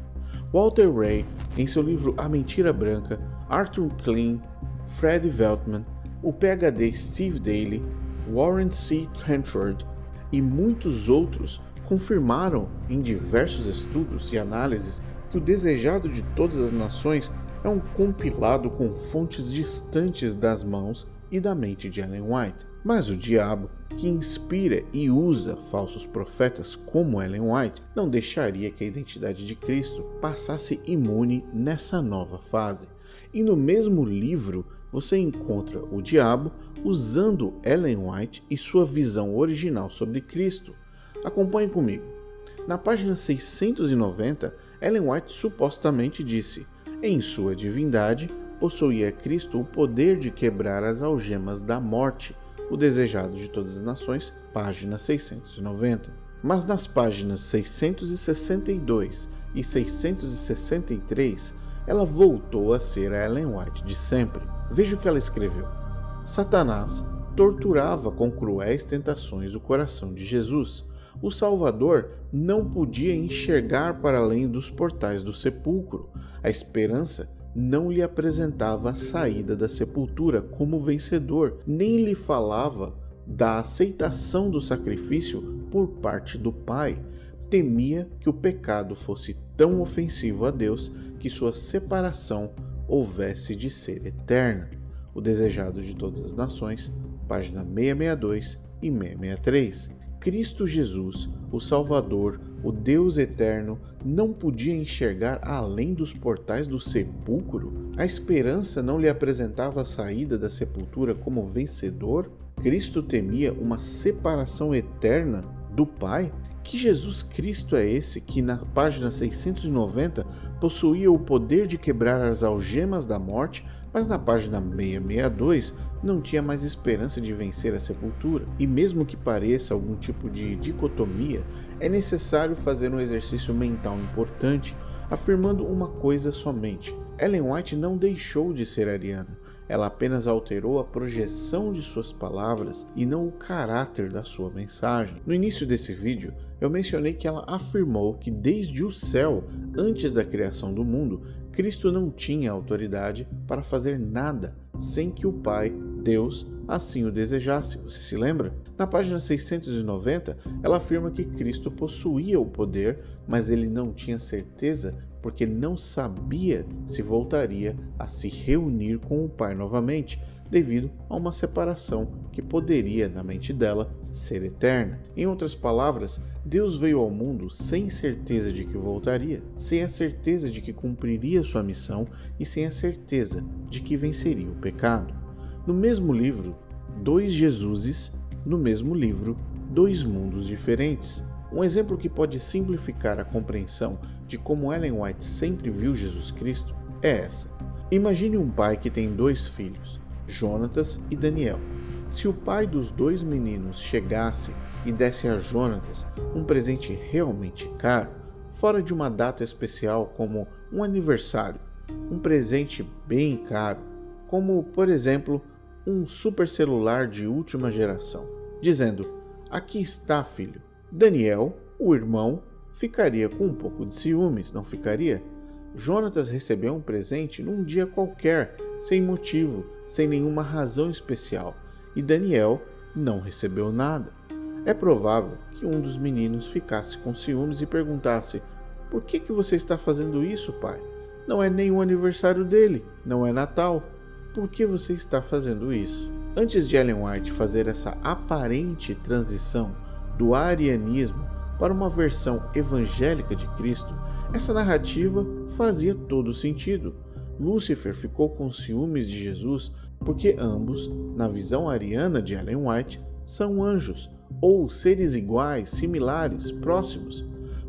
Walter Ray, em seu livro A Mentira Branca, Arthur Klein, Fred Veltman, o PhD Steve Daly, Warren C. Trenchard e muitos outros confirmaram em diversos estudos e análises que o Desejado de Todas as Nações é um compilado com fontes distantes das mãos e da mente de Ellen White. Mas o diabo, que inspira e usa falsos profetas como Ellen White, não deixaria que a identidade de Cristo passasse imune nessa nova fase. E no mesmo livro você encontra o diabo usando Ellen White e sua visão original sobre Cristo. Acompanhe comigo. Na página 690, Ellen White supostamente disse: em sua divindade, possuía Cristo o poder de quebrar as algemas da morte, o Desejado de Todas as Nações, página 690. Mas nas páginas 662 e 663, ela voltou a ser a Ellen White de sempre. Veja o que ela escreveu. Satanás torturava com cruéis tentações o coração de Jesus. O Salvador não podia enxergar para além dos portais do sepulcro. A esperança não lhe apresentava a saída da sepultura como vencedor, nem lhe falava da aceitação do sacrifício por parte do Pai. Temia que o pecado fosse tão ofensivo a Deus que sua separação houvesse de ser eterna. O Desejado de Todas as Nações, página 662 e 663. Cristo Jesus, o Salvador, o Deus eterno, não podia enxergar além dos portais do sepulcro? A esperança não lhe apresentava a saída da sepultura como vencedor? Cristo temia uma separação eterna do Pai? Que Jesus Cristo é esse que na página 690 possuía o poder de quebrar as algemas da morte, mas na página 662 não tinha mais esperança de vencer a sepultura? E mesmo que pareça algum tipo de dicotomia, é necessário fazer um exercício mental importante, afirmando uma coisa somente: Ellen White não deixou de ser ariana. Ela apenas alterou a projeção de suas palavras e não o caráter da sua mensagem. No início desse vídeo, eu mencionei que ela afirmou que desde o céu, antes da criação do mundo, Cristo não tinha autoridade para fazer nada sem que o Pai, Deus, assim o desejasse. Você se lembra? Na página 690, ela afirma que Cristo possuía o poder, mas ele não tinha certeza porque não sabia se voltaria a se reunir com o Pai novamente, devido a uma separação que poderia, na mente dela, ser eterna. Em outras palavras, Deus veio ao mundo sem certeza de que voltaria, sem a certeza de que cumpriria sua missão e sem a certeza de que venceria o pecado. No mesmo livro, dois Jesuses, no mesmo livro, dois mundos diferentes. Um exemplo que pode simplificar a compreensão de como Ellen White sempre viu Jesus Cristo é essa. Imagine um pai que tem dois filhos, Jonatas e Daniel. Se o pai dos dois meninos chegasse e desse a Jonatas um presente realmente caro, fora de uma data especial como um aniversário, um presente bem caro, como, por exemplo, um super celular de última geração, dizendo: aqui está, filho. Daniel, o irmão, ficaria com um pouco de ciúmes, não ficaria? Jonatas recebeu um presente num dia qualquer, sem motivo, sem nenhuma razão especial, e Daniel não recebeu nada. É provável que um dos meninos ficasse com ciúmes e perguntasse: por que você está fazendo isso, pai? Não é nem o aniversário dele, não é Natal. Por que você está fazendo isso? Antes de Ellen White fazer essa aparente transição do arianismo para uma versão evangélica de Cristo, essa narrativa fazia todo sentido. Lúcifer ficou com ciúmes de Jesus porque ambos, na visão ariana de Ellen White, são anjos, ou seres iguais, similares, próximos.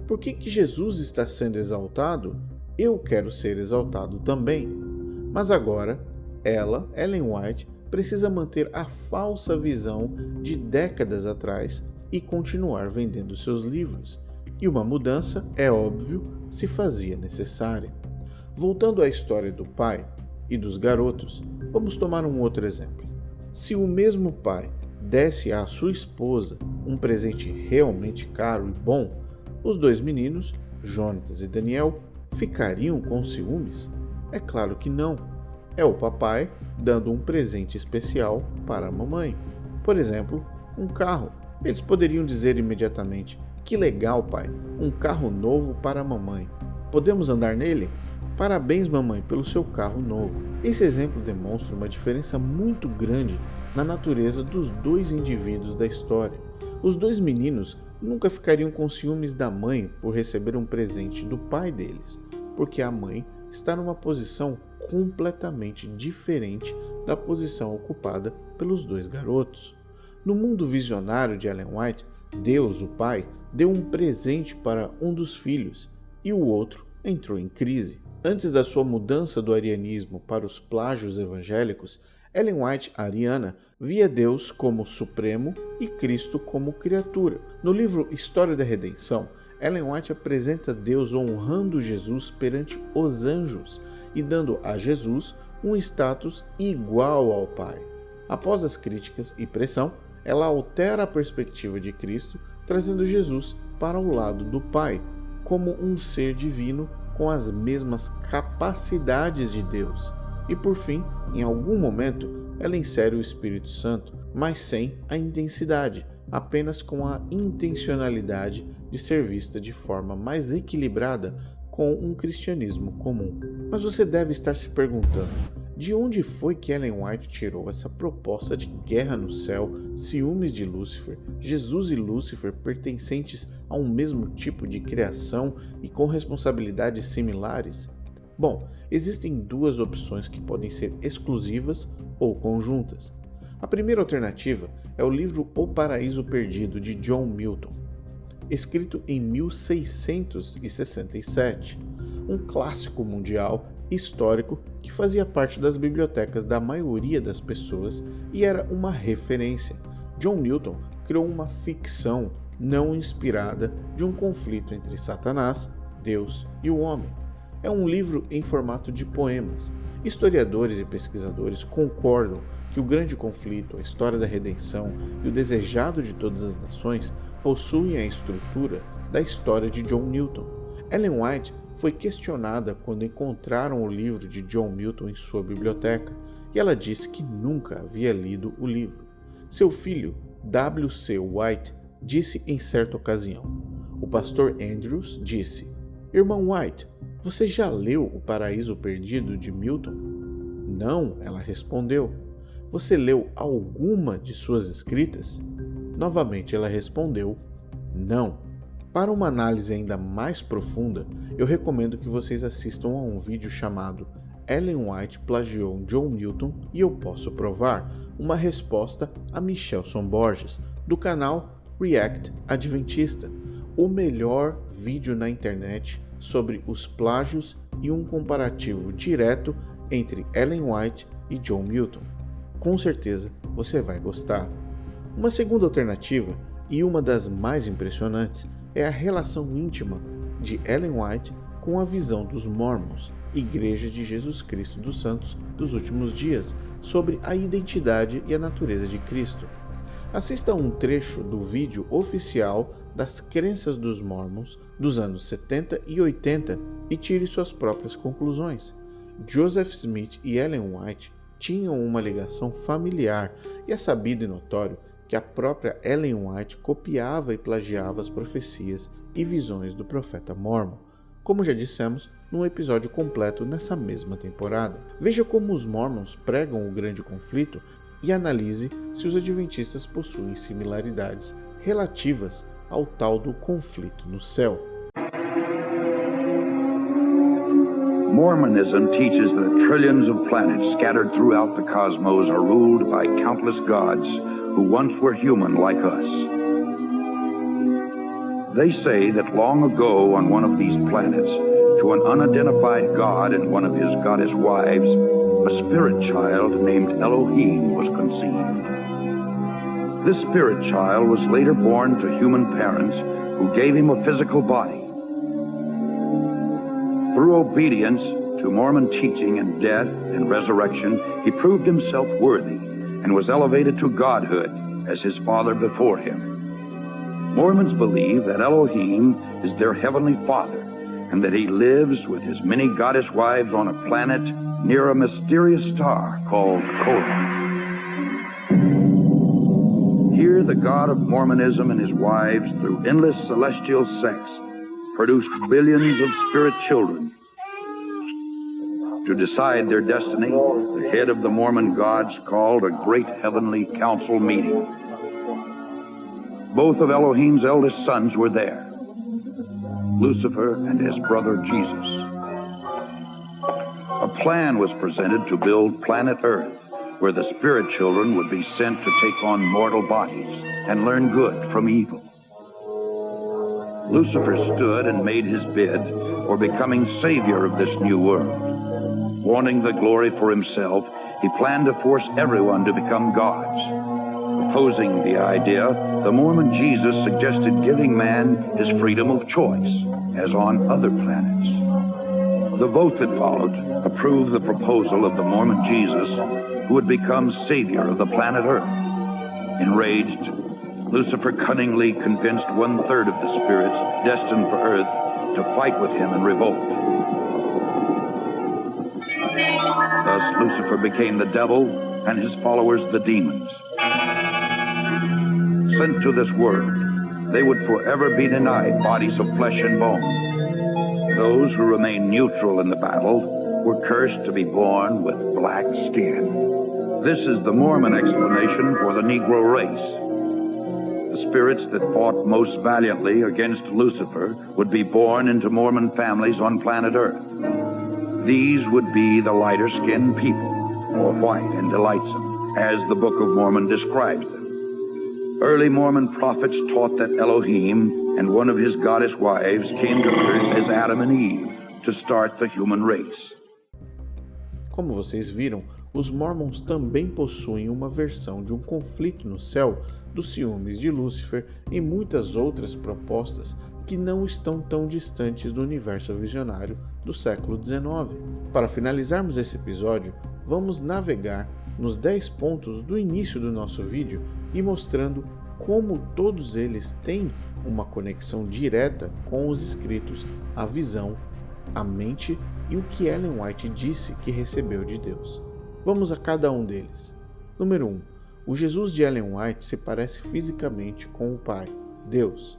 Por que Jesus está sendo exaltado? Eu quero ser exaltado também. Mas agora, Ellen White, precisa manter a falsa visão de décadas atrás e continuar vendendo seus livros. E uma mudança, é óbvio, se fazia necessária. Voltando à história do pai e dos garotos, vamos tomar um outro exemplo. Se o mesmo pai desse à sua esposa um presente realmente caro e bom, os dois meninos, Jonatas e Daniel, ficariam com ciúmes? É claro que não. É o papai dando um presente especial para a mamãe. Por exemplo, um carro. Eles poderiam dizer imediatamente: "Que legal, pai, um carro novo para a mamãe. Podemos andar nele? Parabéns, mamãe, pelo seu carro novo." Esse exemplo demonstra uma diferença muito grande na natureza dos dois indivíduos da história. Os dois meninos nunca ficariam com ciúmes da mãe por receber um presente do pai deles, porque a mãe está numa posição completamente diferente da posição ocupada pelos dois garotos. No mundo visionário de Ellen White, Deus, o pai, deu um presente para um dos filhos e o outro entrou em crise. Antes da sua mudança do arianismo para os plágios evangélicos, Ellen White, a ariana, via Deus como supremo e Cristo como criatura. No livro História da Redenção, Ellen White apresenta Deus honrando Jesus perante os anjos e dando a Jesus um status igual ao Pai. Após as críticas e pressão, ela altera a perspectiva de Cristo, trazendo Jesus para o lado do Pai, como um ser divino com as mesmas capacidades de Deus. E por fim, em algum momento, ela insere o Espírito Santo, mas sem a intensidade, apenas com a intencionalidade de ser vista de forma mais equilibrada com um cristianismo comum. Mas você deve estar se perguntando, de onde foi que Ellen White tirou essa proposta de guerra no céu, ciúmes de Lúcifer, Jesus e Lúcifer pertencentes a um mesmo tipo de criação e com responsabilidades similares? Bom, existem duas opções que podem ser exclusivas ou conjuntas. A primeira alternativa é o livro O Paraíso Perdido, de John Milton, escrito em 1667, um clássico mundial histórico que fazia parte das bibliotecas da maioria das pessoas e era uma referência. John Milton criou uma ficção não inspirada de um conflito entre Satanás, Deus e o homem. É um livro em formato de poemas. Historiadores e pesquisadores concordam que o grande conflito, a história da redenção e o desejado de todas as nações possuem a estrutura da história de John Milton. Ellen White foi questionada quando encontraram o livro de John Milton em sua biblioteca e ela disse que nunca havia lido o livro. Seu filho, W.C. White, disse em certa ocasião. O pastor Andrews disse: "Irmão White, você já leu O Paraíso Perdido de Milton?" "Não," ela respondeu. "Você leu alguma de suas escritas?" Novamente ela respondeu: "Não." Para uma análise ainda mais profunda, eu recomendo que vocês assistam a um vídeo chamado Ellen White plagiou John Milton e eu posso provar, uma resposta a Michelson Borges, do canal React Adventista, o melhor vídeo na internet sobre os plágios e um comparativo direto entre Ellen White e John Milton. Com certeza você vai gostar. Uma segunda alternativa, e uma das mais impressionantes, é a relação íntima de Ellen White com a visão dos Mormons, Igreja de Jesus Cristo dos Santos dos Últimos Dias, sobre a identidade e a natureza de Cristo. Assista a um trecho do vídeo oficial das crenças dos Mormons dos anos 70 e 80 e tire suas próprias conclusões. Joseph Smith e Ellen White tinham uma ligação familiar e é sabido e notório que a própria Ellen White copiava e plagiava as profecias e visões do profeta Mormon, como já dissemos num episódio completo nessa mesma temporada. Veja como os Mormons pregam o grande conflito e analise se os adventistas possuem similaridades relativas ao tal do conflito no céu. Mormonism teaches that trillions of planets scattered throughout the cosmos are ruled by countless gods who once were human like us. They say that long ago on one of these planets, to to an unidentified god and one of his goddess wives, a spirit child named Elohim was conceived. This spirit child was later born to human parents who gave him a physical body. Through obedience to Mormon teaching and death and resurrection, he proved himself worthy and was elevated to godhood as his father before him. Mormons believe that Elohim is their heavenly father and that he lives with his many goddess wives on a planet near a mysterious star called Kora. Here, the God of Mormonism and his wives, through endless celestial sex, produced billions of spirit children. To decide their destiny, the head of the Mormon gods called a great heavenly council meeting. Both of Elohim's eldest sons were there, Lucifer and his brother Jesus. A plan was presented to build planet Earth, where the spirit children would be sent to take on mortal bodies and learn good from evil. Lucifer stood and made his bid for becoming savior of this new world. Wanting the glory for himself, he planned to force everyone to become gods. Opposing the idea, the Mormon Jesus suggested giving man his freedom of choice, as on other planets. The vote that followed approved the proposal of the Mormon Jesus, who would become savior of the planet Earth. Enraged, Lucifer cunningly convinced 1/3 of the spirits destined for Earth to fight with him in revolt. Thus, Lucifer became the devil and his followers the demons. Sent to this world, they would forever be denied bodies of flesh and bone. Those who remained neutral in the battle were cursed to be born with black skin. This is the Mormon explanation for the Negro race. The spirits that fought most valiantly against Lucifer would be born into Mormon families on planet Earth. These would be the lighter-skinned people, or white and delightsome, as the Book of Mormon describes them. Early Mormon prophets taught that Elohim and one of his goddess wives came to earth as Adam and Eve to start the human race. Como vocês viram, os Mormons também possuem uma versão de um conflito no céu, dos ciúmes de Lúcifer e muitas outras propostas que não estão tão distantes do universo visionário do século XIX. Para finalizarmos esse episódio, vamos navegar nos 10 pontos do início do nosso vídeo e mostrando como todos eles têm uma conexão direta com os escritos, a visão, a mente e o que Ellen White disse que recebeu de Deus. Vamos a cada um deles. Número 1. O Jesus de Ellen White se parece fisicamente com o Pai, Deus.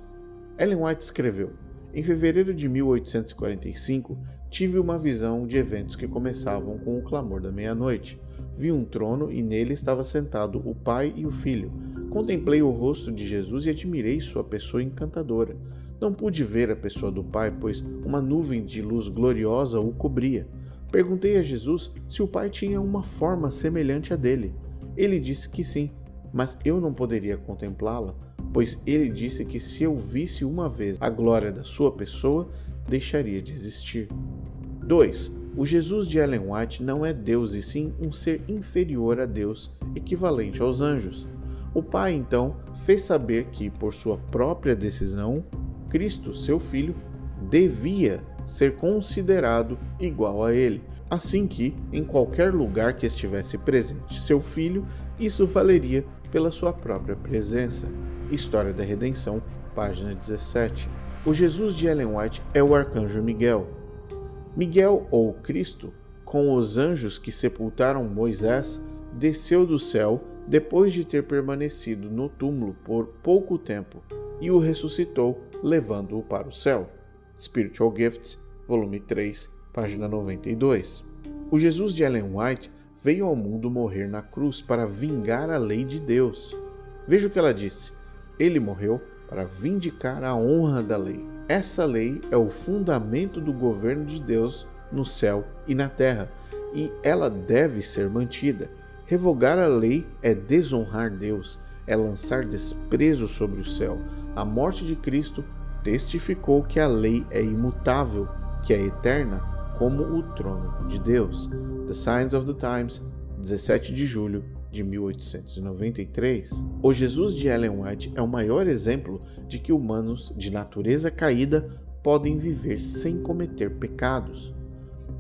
Ellen White escreveu: em fevereiro de 1845, tive uma visão de eventos que começavam com o clamor da meia-noite. Vi um trono e nele estava sentado o Pai e o Filho. Contemplei o rosto de Jesus e admirei sua pessoa encantadora. Não pude ver a pessoa do Pai, pois uma nuvem de luz gloriosa o cobria. Perguntei a Jesus se o Pai tinha uma forma semelhante à dele. Ele disse que sim, mas eu não poderia contemplá-la, pois ele disse que se eu visse uma vez a glória da sua pessoa, deixaria de existir. 2. O Jesus de Ellen White não é Deus e sim um ser inferior a Deus, equivalente aos anjos. O Pai, então, fez saber que, por sua própria decisão, Cristo, seu Filho, devia ser considerado igual a ele, assim que, em qualquer lugar que estivesse presente seu Filho, isso valeria pela sua própria presença. História da Redenção, página 17. O Jesus de Ellen White é o arcanjo Miguel. Miguel, ou Cristo, com os anjos que sepultaram Moisés, desceu do céu depois de ter permanecido no túmulo por pouco tempo e o ressuscitou, levando-o para o céu. Spiritual Gifts, volume 3, página 92. O Jesus de Ellen White veio ao mundo morrer na cruz para vingar a lei de Deus. Veja o que ela disse: ele morreu para vindicar a honra da lei. Essa lei é o fundamento do governo de Deus no céu e na terra, e ela deve ser mantida. Revogar a lei é desonrar Deus, é lançar desprezo sobre o céu. A morte de Cristo testificou que a lei é imutável, que é eterna, como o trono de Deus. The Signs of the Times, 17 de julho de 1893. O Jesus de Ellen White é o maior exemplo de que humanos de natureza caída podem viver sem cometer pecados.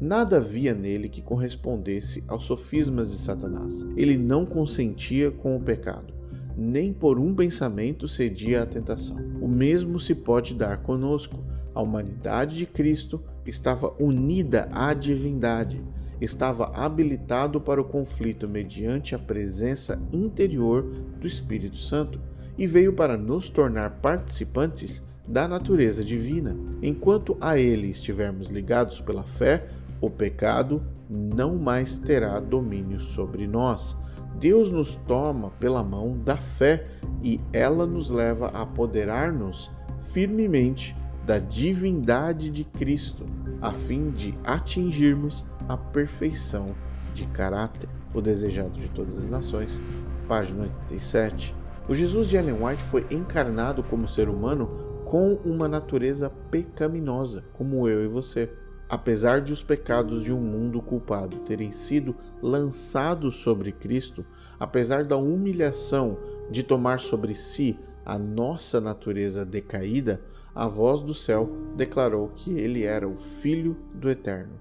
Nada havia nele que correspondesse aos sofismas de Satanás. Ele não consentia com o pecado, nem por um pensamento cedia à tentação. O mesmo se pode dar conosco. A humanidade de Cristo estava unida à divindade, estava habilitado para o conflito mediante a presença interior do Espírito Santo e veio para nos tornar participantes da natureza divina. Enquanto a ele estivermos ligados pela fé, o pecado não mais terá domínio sobre nós. Deus nos toma pela mão da fé e ela nos leva a apoderar-nos firmemente da divindade de Cristo, a fim de atingirmos a perfeição de caráter. O Desejado de Todas as Nações, página 87. O Jesus de Ellen White foi encarnado como ser humano com uma natureza pecaminosa, como eu e você. Apesar de os pecados de um mundo culpado terem sido lançados sobre Cristo, apesar da humilhação de tomar sobre si a nossa natureza decaída, a voz do céu declarou que ele era o Filho do Eterno.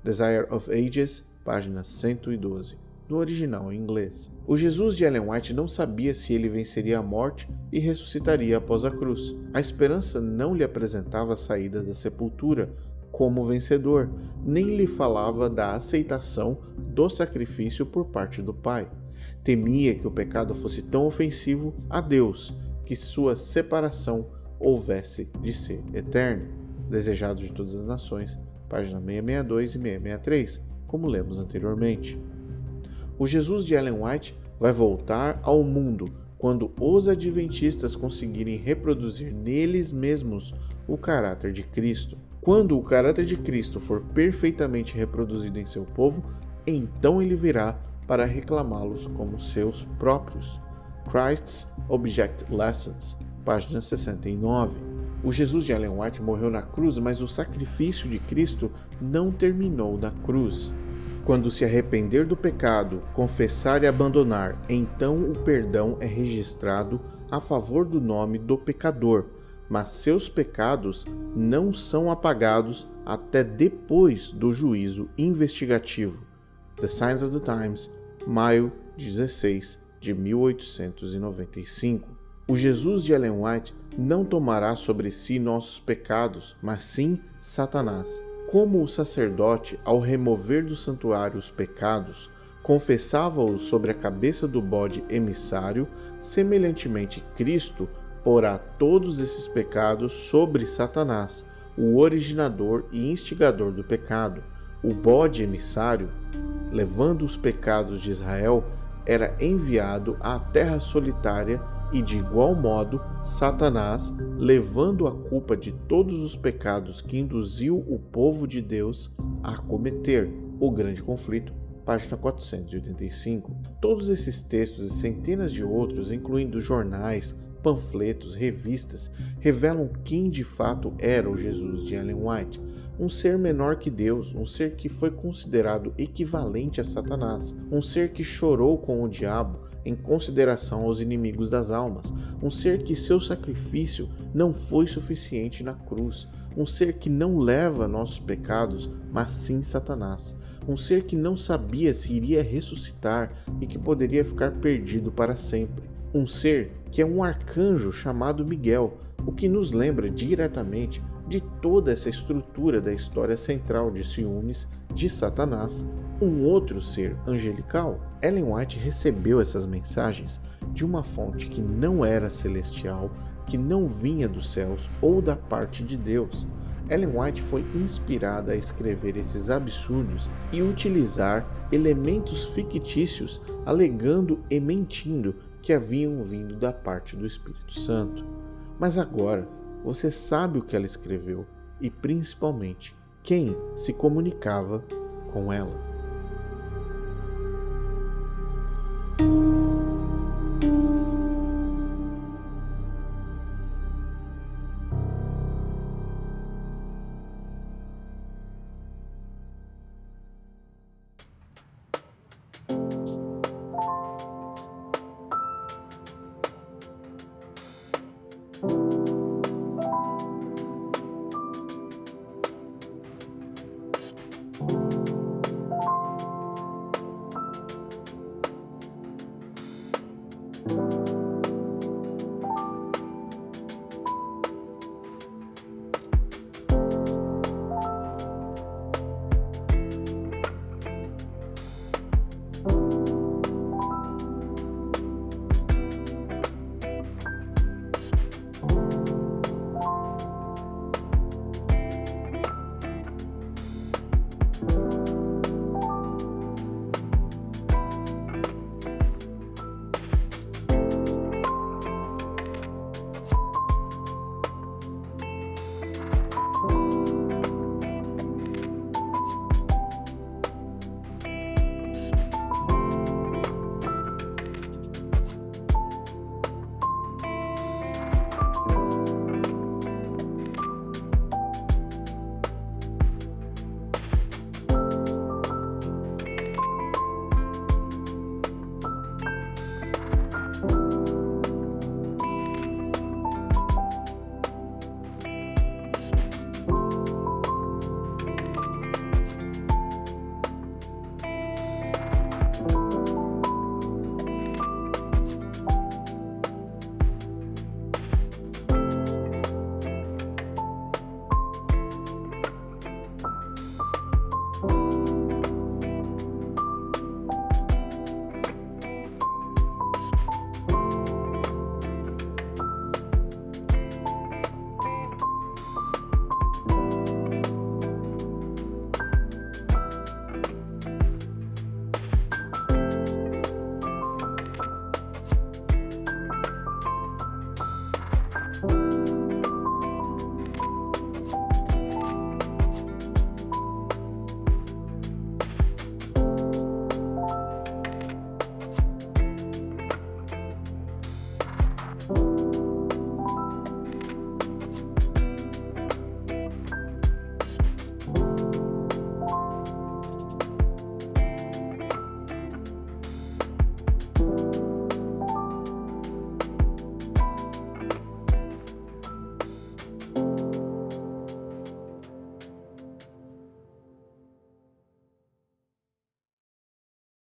Desire of Ages, página 112, no original em inglês. O Jesus de Ellen White não sabia se ele venceria a morte e ressuscitaria após a cruz. A esperança não lhe apresentava a saída da sepultura como vencedor, nem lhe falava da aceitação do sacrifício por parte do Pai. Temia que o pecado fosse tão ofensivo a Deus que sua separação houvesse de ser eterna. Desejado de Todas as Nações, página 662 e 663, como lemos anteriormente. O Jesus de Ellen White vai voltar ao mundo quando os adventistas conseguirem reproduzir neles mesmos o caráter de Cristo. Quando o caráter de Cristo for perfeitamente reproduzido em seu povo, então ele virá para reclamá-los como seus próprios. Christ's Object Lessons, página 69. O Jesus de Ellen White morreu na cruz, mas o sacrifício de Cristo não terminou na cruz. Quando se arrepender do pecado, confessar e abandonar, então o perdão é registrado a favor do nome do pecador, mas seus pecados não são apagados até depois do juízo investigativo. The Signs of the Times, maio 16 de 1895. O Jesus de Ellen White não tomará sobre si nossos pecados, mas sim Satanás. Como o sacerdote, ao remover do santuário os pecados, confessava-os sobre a cabeça do bode emissário, semelhantemente Cristo porá todos esses pecados sobre Satanás, o originador e instigador do pecado. O bode emissário, levando os pecados de Israel, era enviado à terra solitária e, de igual modo, Satanás, levando a culpa de todos os pecados que induziu o povo de Deus a cometer. O Grande Conflito, página 485. Todos esses textos e centenas de outros, incluindo jornais, panfletos, revistas, revelam quem de fato era o Jesus de Ellen White. Um ser menor que Deus, um ser que foi considerado equivalente a Satanás, um ser que chorou com o diabo em consideração aos inimigos das almas, um ser que seu sacrifício não foi suficiente na cruz, um ser que não leva nossos pecados, mas sim Satanás, um ser que não sabia se iria ressuscitar e que poderia ficar perdido para sempre, um ser que é um arcanjo chamado Miguel, o que nos lembra diretamente de toda essa estrutura da história central de ciúmes de Satanás, um outro ser angelical. Ellen White recebeu essas mensagens de uma fonte que não era celestial, que não vinha dos céus ou da parte de Deus. Ellen White foi inspirada a escrever esses absurdos e utilizar elementos fictícios, alegando e mentindo que haviam vindo da parte do Espírito Santo. Mas agora você sabe o que ela escreveu e, principalmente, quem se comunicava com ela.